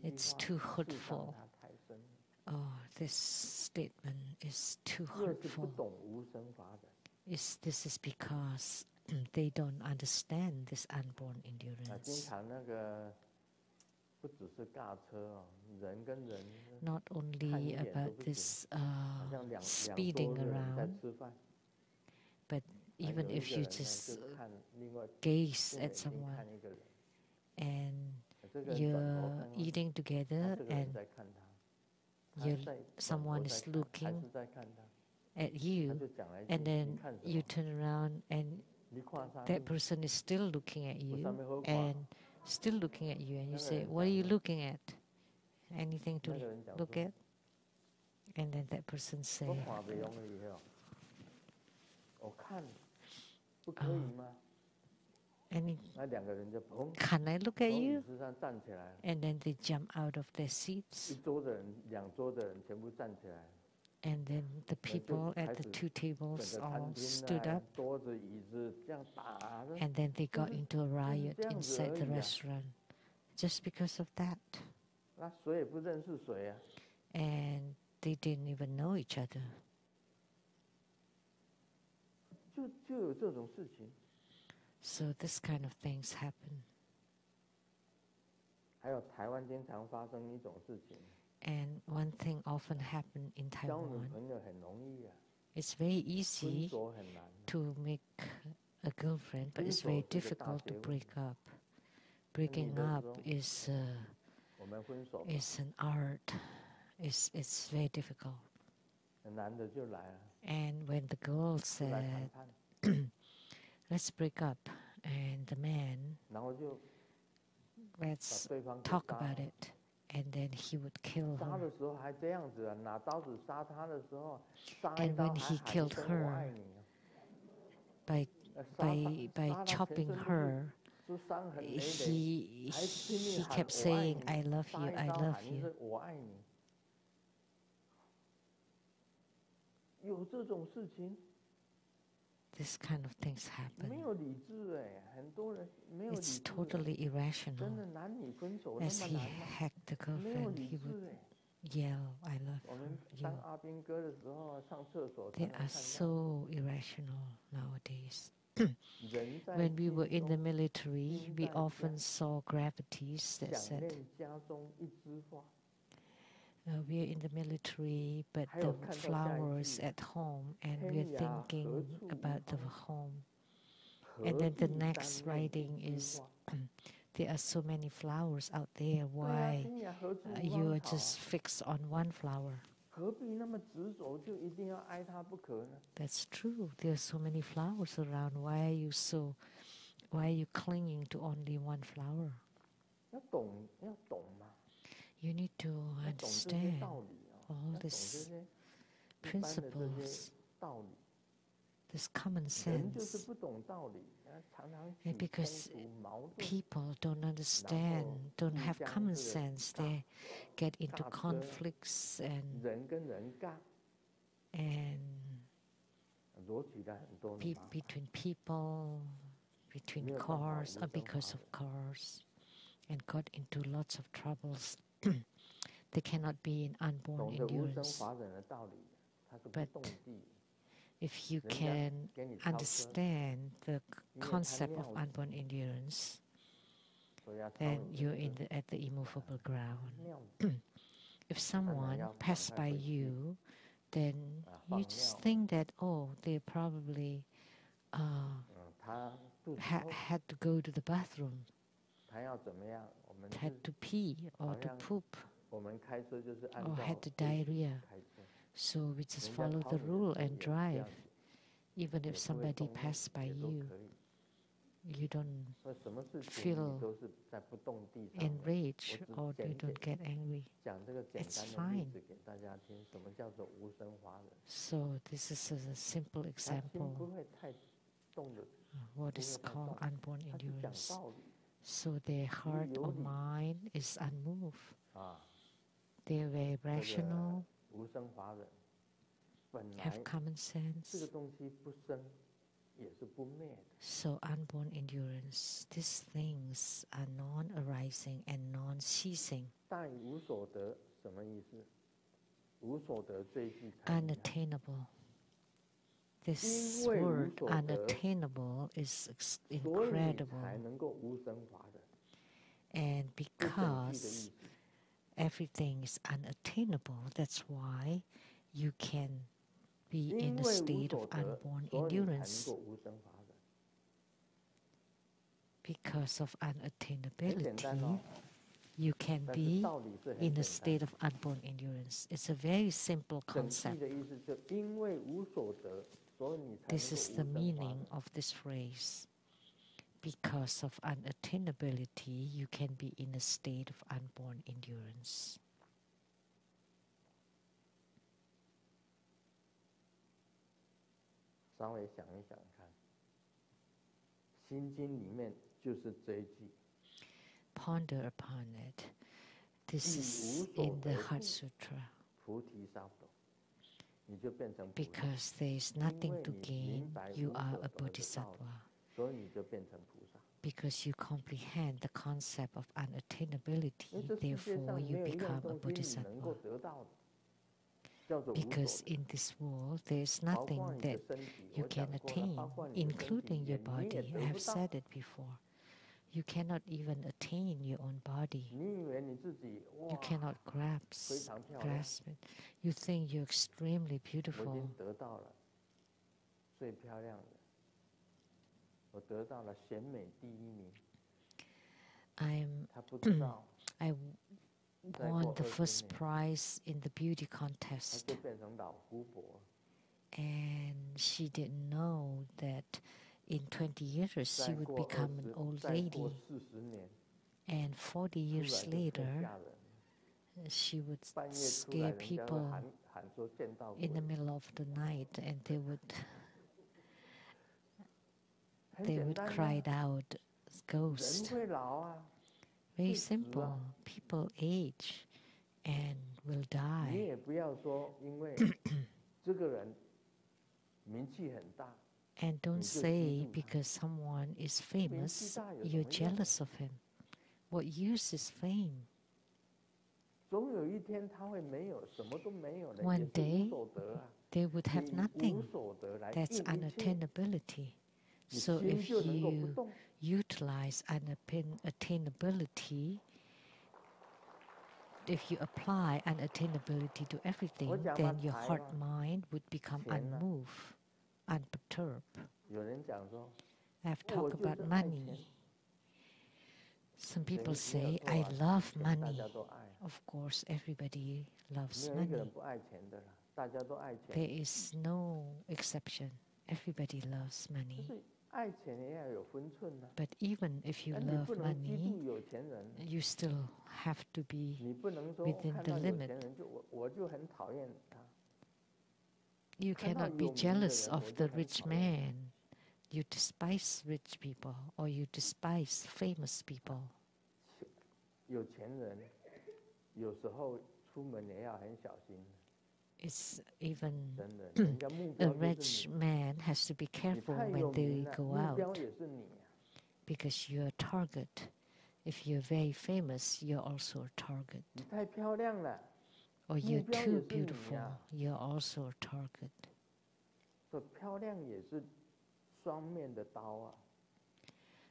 It's too hurtful. Oh, this statement is too hurtful. This is because they don't understand this unborn endurance. Not only about this speeding around, but even if you just gaze at someone and you're eating together and someone is looking at you, and then you turn around and that person is still looking at you and still looking at you, and you say, what are you looking at? Anything to look at? And then that person say, can I look at you? And then they jump out of their seats. And then the people at the two tables all stood up. And then they got into a riot inside the restaurant just because of that. And they didn't even know each other. So this kind of things happen. And one thing often happen in Taiwan. It's very easy to make a girlfriend, but it's very difficult to break up. Breaking up is an art. It's very difficult. And when the girl said, let's break up, and the man, let's talk about it, and then he would kill her. And when he killed her, by chopping her, he kept saying, I love you, I love you. This kind of things happen. It's totally irrational. As he hacked the girlfriend, he would yell, I love you. They are so irrational nowadays. When we were in the military, we often saw gravities that said, we're in the military, but the flowers at home, and we're thinking about the home. And then the next writing is, there are so many flowers out there, why you are just fixed on one flower? That's true. There are so many flowers around. Why are you clinging to only one flower? You need to understand all these principles, this common sense. And because people don't understand, don't have common sense, they get into conflicts and between people, between cars, or because of cars, and got into lots of troubles. They cannot be in unborn endurance. But if you can understand the concept of unborn endurance, then you're at the immovable ground. If someone passed by you, then you just think that, oh, they probably had to go to the bathroom, had to pee or to poop, or had the diarrhea. So we just follow the rule and drive. Even if somebody passed by you, you don't feel enraged or you don't get angry. It's fine. So this is a simple example of what is called unborn endurance. So their heart or mind is unmoved. They're very rational, have common sense. So unborn endurance, these things are non-arising and non-ceasing. Unattainable. This word, unattainable, is incredible. And because everything is unattainable, that's why you can be in a state of unborn endurance. Because of unattainability, you can be in a state of unborn endurance. It's a very simple concept. This is the meaning of this phrase. Because of unattainability, you can be in a state of unborn endurance. Ponder upon it. This is in the Heart Sutra. Because there is nothing to gain, you are a bodhisattva. Because you comprehend the concept of unattainability, therefore you become a bodhisattva. Because in this world, there is nothing that you can attain, including your body. I have said it before. You cannot even attain your own body. You cannot grasp it. You think you're extremely beautiful. I won the first prize in the beauty contest. And she didn't know that in 20 years she would become an old lady. And 40 years later, she would scare people in the middle of the night, and they would cry out, "Ghost." Very simple. People age and will die. And don't say because someone is famous, you're jealous of him. What use is fame? One day, they would have nothing. That's unattainability. So if you utilize unattainability, if you apply unattainability to everything, then your heart-mind would become unmoved, unperturbed. I've talked about money. Some people say, I love money. Of course, everybody loves money. There is no exception. Everybody loves money. But even if you love money, you still have to be within the limit. You cannot be jealous of the rich man. You despise rich people or you despise famous people. It's even 真的，人家目 a 标就是 rich 你， man has to be 你 careful 太 when 有 they 名了， go 目标 out 也是你啊。 because you're a target. If you're very famous, you're also a target. 你太漂亮了， Or you're 目标 too 也是你 beautiful, 啊。 you're also a target. 所以漂亮也是双面的刀啊。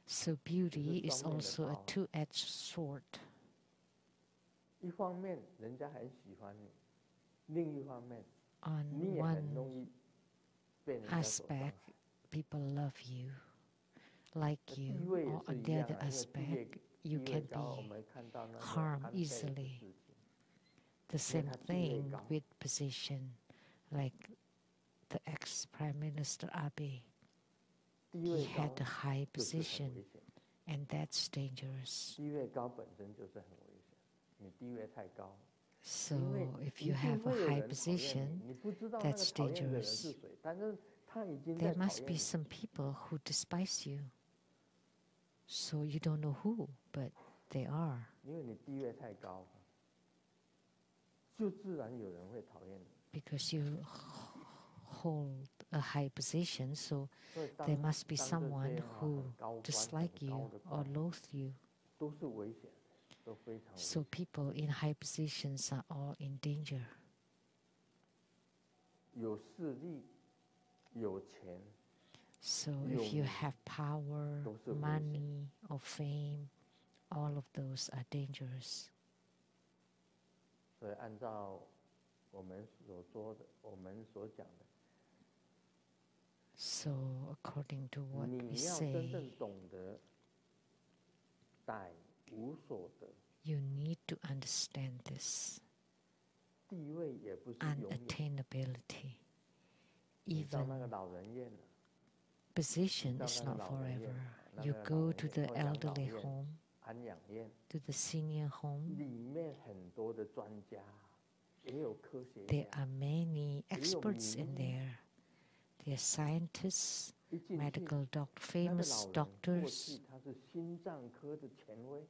So beauty is 双面的 also a 刀。 two-edged sword. 一方面人家很喜欢你，另一方面 On 你也很容 one 易被人家所伤 aspect, 害。 people love you, like 地 you, 位也 or 是 on 一 the 样 other 啊，因为 aspect, 地 you 位 can 高，我 be 们看到那个 harmed 安倍的 easily. 事情， The same 他地位 thing 高。 with position, like the ex-Prime Minister Abe. 地 He 位 had 高 a high 就是很 position, 危险， and that's dangerous. 地位高本身就是很危险。你地位太高， So 因为 if 一 you 定 have 会 a 有 high 人讨厌 position, 你，你不知道那个 that's 讨厌的人是 dangerous. 谁，但是他已经 There 在讨 must 厌 be 你。 some people who despise you. So you don't know who, but they are. 因为你地位太高，就自然有人会讨厌你。 Because you hold a high position, so 所以当 there must be 当这 someone 些 who 很高官、 dislike 很高 you 的 or 官， loathe you. 都是危险的，都非常危 So 险。 people in high positions are all in danger. 有势力、有钱， So 有 if you 名 have power, 都是危险。 money, or fame, all of those are dangerous. 所以按照我们所说的，我们所讲的， So according to what 你 we 要真 say, 正懂得逮无所得， you need to understand this 地位也不是永远。 unattainability. 你到那个 Even 老人院了， position 到 is 那个 not 老人 forever. 院，那 You 个老 go 人 to 院 the 或养老 elderly 院、 home, 安养院， to the senior home. 里面很多的专家，也有科学 There 家。 are many 也有 experts in 名医。 there. There are scientists, 一进去， medical 那个 famous 老人过 doctors, 去他是心脏科的权威，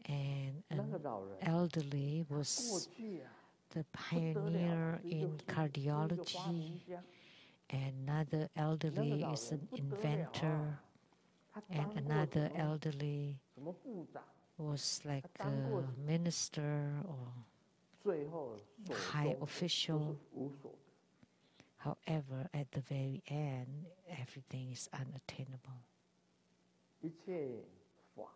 and 那个 an 老人 elderly 过 was 去啊， the 不得了， pioneer 是一个 in 是一个发 cardiology. 明家。 Another 那个 elderly 老 is 人 an 不得了 inventor, 啊，他 and 当过 another 什么 elderly 什么部长， was like 他当过 a minister or 最后所 high 中都 official. 是无所得。 However, at the very end, everything is unattainable. 一切法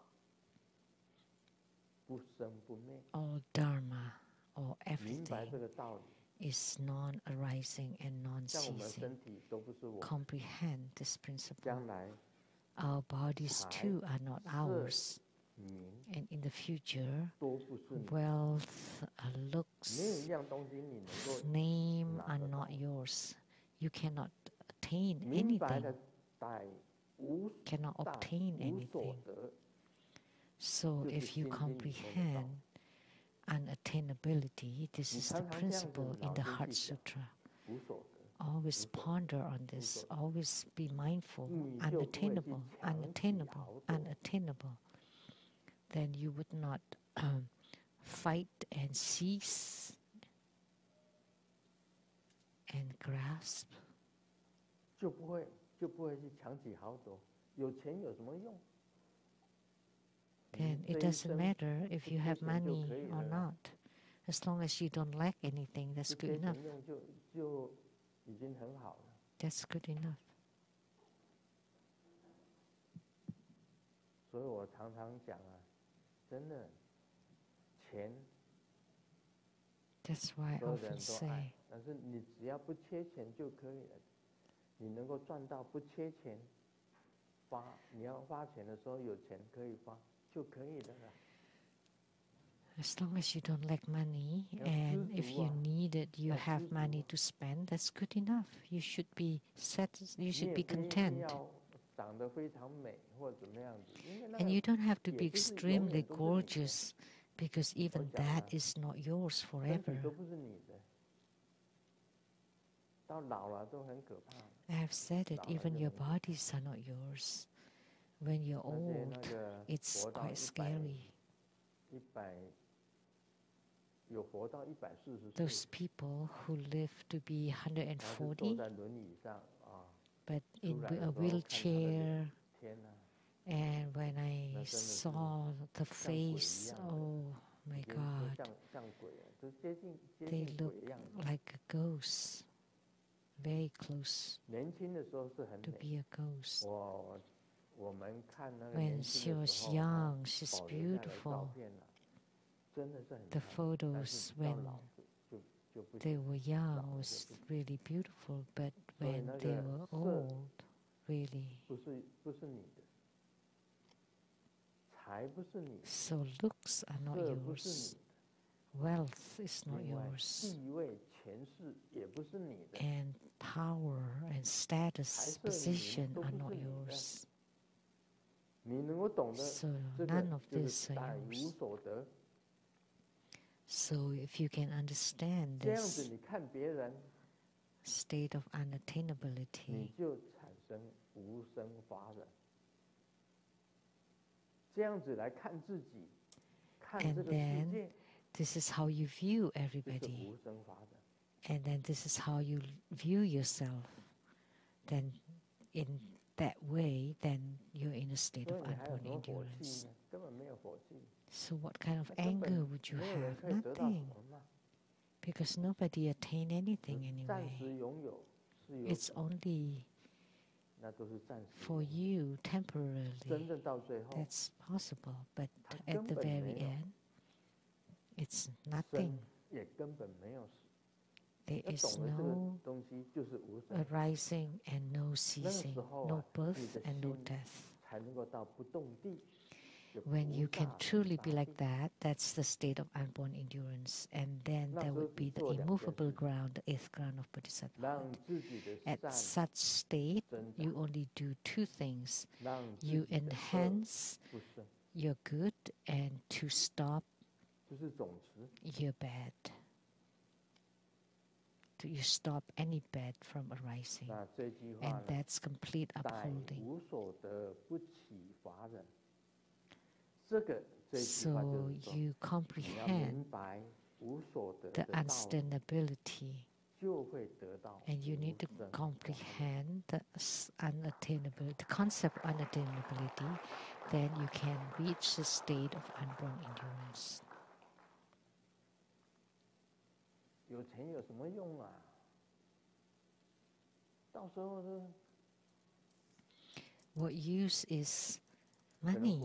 不生不灭， All dharma, or 明白 everything 这个道理， is non-arising and 像我们 non-ceasing. 身体都不是我们， Comprehend this principle. 将来 Our bodies 财 too are not 色 ours. 名 And in the future, 都不是你， wealth, 没有 looks, 一样东西你能够 name 拿 are 得到。 not yours. You cannot attain 明白 anything, 了逮无 cannot 逮 obtain 无所 anything. 得， So 就是 if you 心经里面的道。 comprehend unattainability, this 你 is the 常常这样子 principle in 脑 the 筋 Heart 去想， Sutra. 无所得， Always ponder on this. Always be mindful. 你就不会去 Unattainable, 强起 unattainable, 豪夺。 unattainable. Then you would not fight and seize and grasp. 就不会去强起豪夺。有钱有什么用？ Then 这 it 一 doesn't 生 matter if 不 you 缺 have 钱就 money 可以 or 了啦， not. As long as you don't lack anything, 不 that's 缺 good enough. 钱用就已经很好了。 That's good enough. 所以我常常讲啊，真的，钱 That's why I 所有的 often 人都爱 say,，但是你只要不缺钱就可以了。你能够赚到不缺钱花，你要花钱的时候有钱可以花就可以了啦。 as long as you don't lack money, 要 and 知 if 足 you 啊， need it, you 要 have 知足 money 啊。 to spend, that's good enough. You should be you 你 should 也 be 不一定 content. 要长得非常美或怎么样子，因为那 And 个 you don't have to 也 be 不是永 extremely 远都是你的， gorgeous, because 我 even 讲 that 啊， is not yours 身体都 forever. 不是你的，到老了都很可怕。 I have said it, 老了 even 就 your 很可怕。 bodies are not yours. When you're 那些 old, 那个 it's 活到 quite scary. 一百 those people who live to be 140, but in a wheelchair. And when I saw the face, oh my God, they look like a ghost, very close to be a ghost. When she was young, she's beautiful. The photos when they were young was really beautiful, but when they were old, really. So looks are not yours. Wealth is not yours. And power and status, position are not yours. So none of this are yours. So if you can understand this state of unattainability, and then this is how you view everybody, and then this is how you view yourself, then in that way, then you're in a state of unborn endurance. So what kind of anger would you have? Nothing. Because nobody attained anything anyway. It's only for you temporarily. That's possible. But at the very end, it's nothing. There is no arising and no ceasing, no birth and no death. When you can truly be like that, that's the state of unborn endurance. And then there would be the immovable ground, the eighth ground of Bodhisattvahood. At such state, you only do two things. You enhance your good and to stop your bad. You stop any bad from arising. And that's complete upholding. So you comprehend the unsustainability, and you need to comprehend the unattainability, the concept of unattainability, then you can reach the state of unborn endurance. What use is money?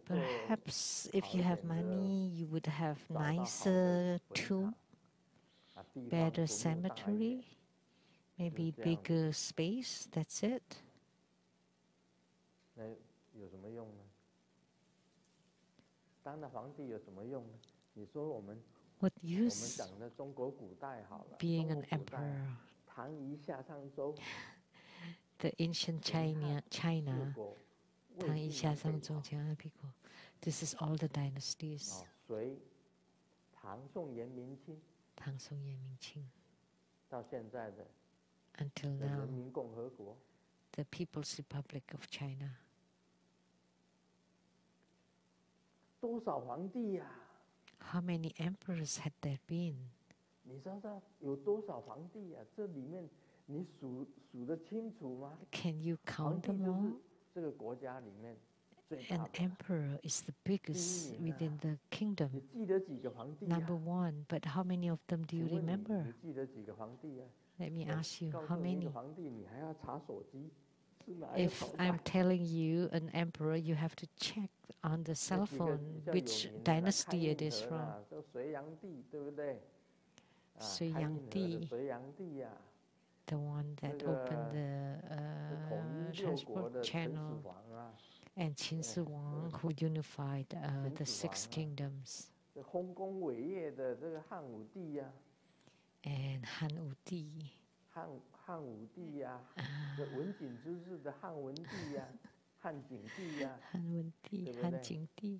Perhaps if you have money, you would have nicer tomb, better cemetery, maybe bigger space, that's it. What use being an emperor? The ancient China, Tang Yi Xia Sang Zhong Jiang people. This is all the dynasties. Tang, Song, Yan, Ming, Qing. Until now, the People's Republic of China. How many emperors had there been? Can you count them all? An emperor is the biggest within the kingdom. Number one, but how many of them do you remember? Let me ask you, how many? If I'm telling you an emperor, you have to check on the cell phone which dynasty it is from. Sui Yang Di, the one that opened the transport channel, and Qin Shi Huang, who unified the 6 kingdoms. And Han Wu Di. Han Wu Di, Han Jing Di.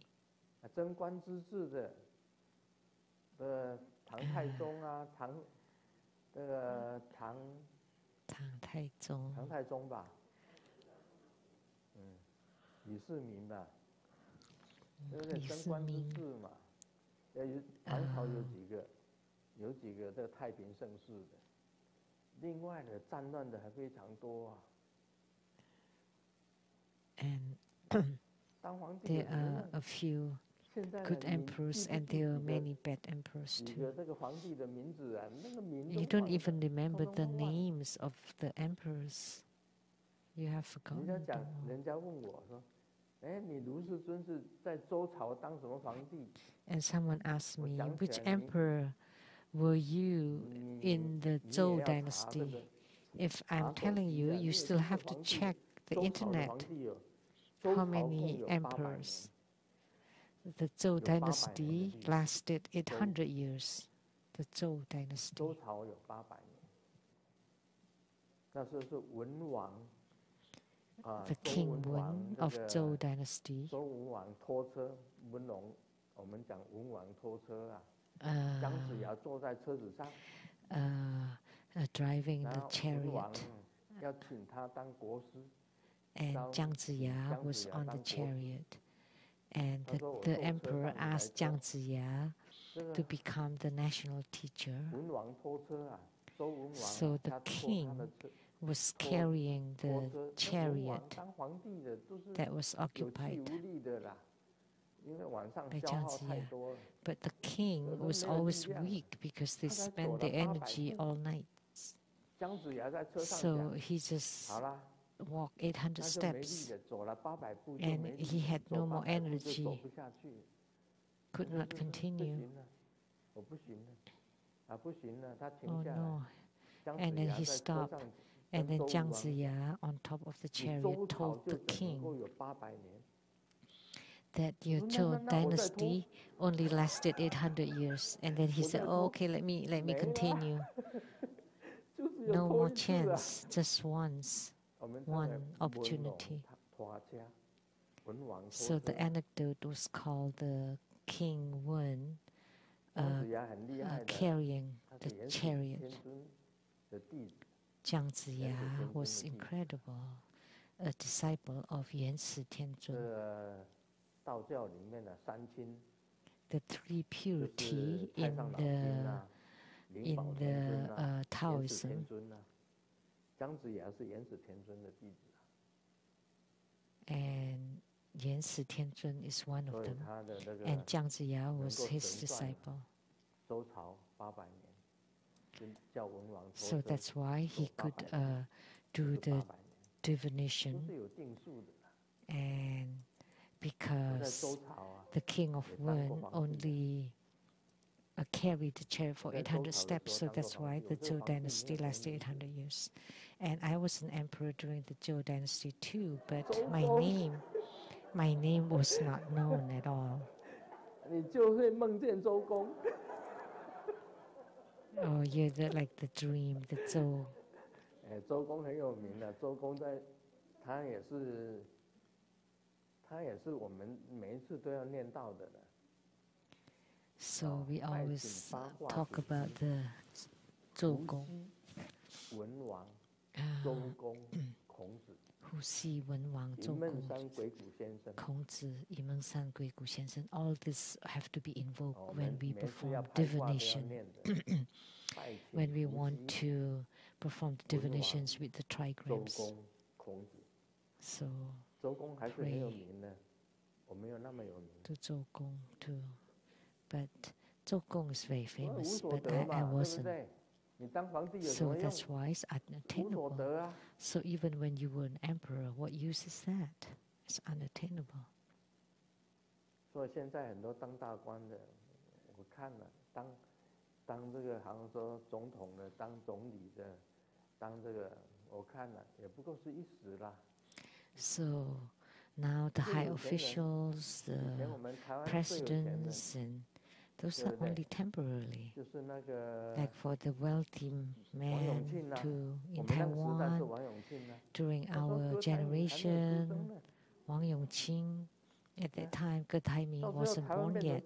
Tang Tai Zong吧，李世民吧，李世民。唐朝有几个这太平盛世的，另外的战乱的还非常多啊。And there are a few good emperors and there are many bad emperors too. You don't even remember the names of the emperors. You have forgotten them all. And someone asked me, which emperor were you in the Zhou dynasty? If I'm telling you, you still have to check the internet. How many emperors? The Zhou dynasty lasted 800 years. The Zhou dynasty. The King Wen of Zhou dynasty. Driving the chariot. And Jiang Ziya was on the chariot. And the emperor asked Jiang Ziya to become the national teacher. So the king was carrying the chariot that was occupied by Jiang Ziya. But the king was always weak because they spent their energy all night. So he just walked 800 steps and he had no more energy, could not continue. Oh no. And then he stopped. And then Jiang Ziya, on top of the chariot, told the king that your Zhou dynasty only lasted 800 years. And then he said, oh, okay, let me continue. No more chance, just once, one opportunity. So the anecdote was called the King Wen carrying the chariot. Jiang Ziya was incredible, a disciple of Yansi Tianzun. The three purity in the Taoism. And Yansi Tianzun is one of them. And Jiang Ziya was his disciple. So that's why he could do the divination. And because the king of Wen only carried the chariot for 800 steps, so that's why the Zhou dynasty lasted 800 years. And I was an emperor during the Zhou dynasty too, but my name was not known at all. Oh, you're like the dream, the Zhou. 周公很有名的，周公他也是我们每一次都要念到的。So we always talk about the 周公。文王、周公、孔子。胡适、文王、周公、孔子、沂蒙山鬼谷先生. All this have to be invoked when we perform divination. When we want to perform the divinations with the trigrams. So pray to 周公 too. But 周公 is very famous, but I wasn't. So that's why it's unattainable. So even when you were an emperor, what use is that? It's unattainable. 所以现在很多当大官的，我看了，当这个好像说总统的，当总理的，当这个我看了，也不过是一时啦。So now the high officials, the presidents, and those are only temporarily. Like for the wealthy man in Taiwan, during our generation, Wang Yongqing, at that time, Ge Taiming wasn't born yet.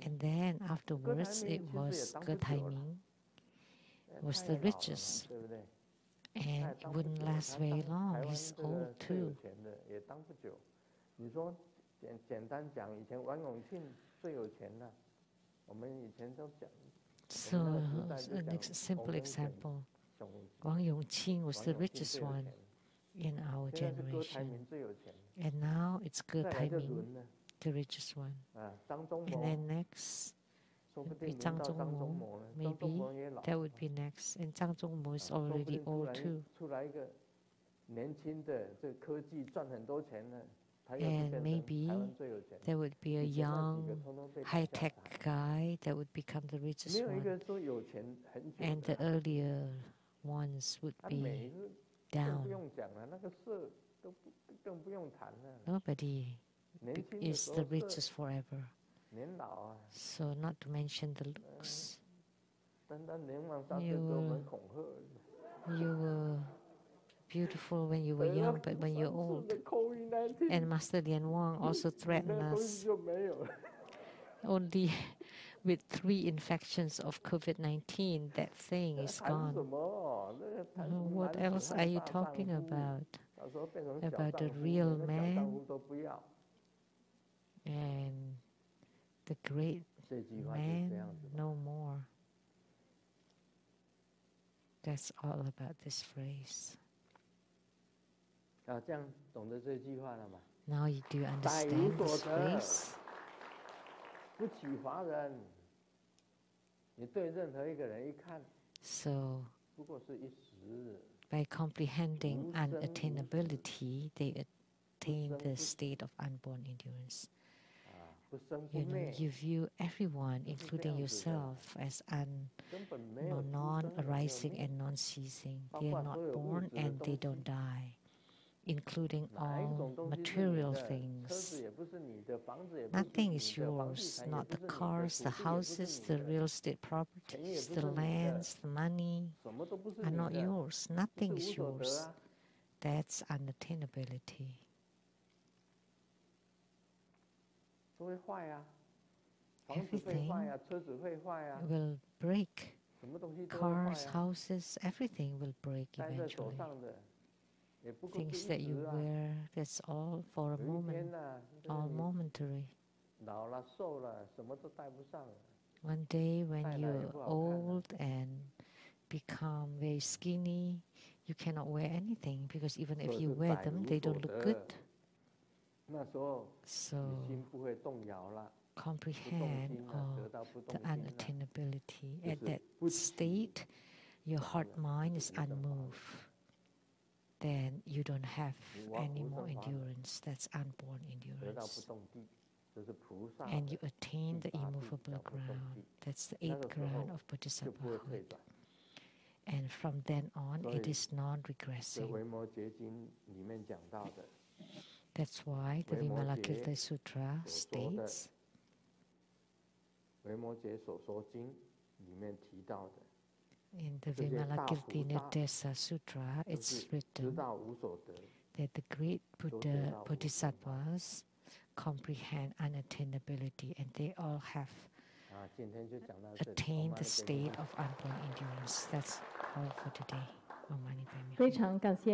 And then afterwards, it was Ge Taiming was the richest. And it wouldn't last very long. He's old too. 简单讲，以前王永庆最有钱了，我们以前都讲。So, an simple example, Wang Yongqing was the richest one in our generation. And now it's Ge Taiming, the richest one. And then next would be Zhang Zhongmo. Maybe that would be next. And Zhang Zhongmo is already old too. And maybe there would be a young, high-tech guy that would become the richest one. And the earlier ones would be down. Nobody is the richest forever. So not to mention the looks. You were beautiful when you were young, but when you're old. And Master Lian Wang also threatened us. Only with 3 infections of COVID-19, that thing is gone. What else are you talking about? About the real man and the great man no more. That's all about this phrase. Now do you understand this phrase? So, by comprehending unattainability, they attain the state of unborn endurance. You view everyone, including yourself, as non-arising and non-ceasing. They are not born and they don't die, including all material things. Nothing is yours, not the cars, the houses, the real estate properties, the lands, the money are not yours. Nothing is yours. That's unattainability. Everything will break. Cars, houses, everything will break eventually. Things that you wear, that's all for a moment, all momentary. One day when you're old and become very skinny, you cannot wear anything because even if you wear them, they don't look good. So comprehend the unattainability. At that state, your heart-mind is unmoved. Then you don't have any more endurance. That's unborn endurance. And you attain the immovable ground. That's the 8th ground of Bodhisattvahood. And from then on, it is non-regressing. That's why the Vimalakirti Sutra states in the Vimalakirti Sutra, it's written that the great Buddha Bodhisattvas comprehend unattainability and they all have attained the state of unborn endurance. That's all for today. Om Mani Padme Hum. 非常感谢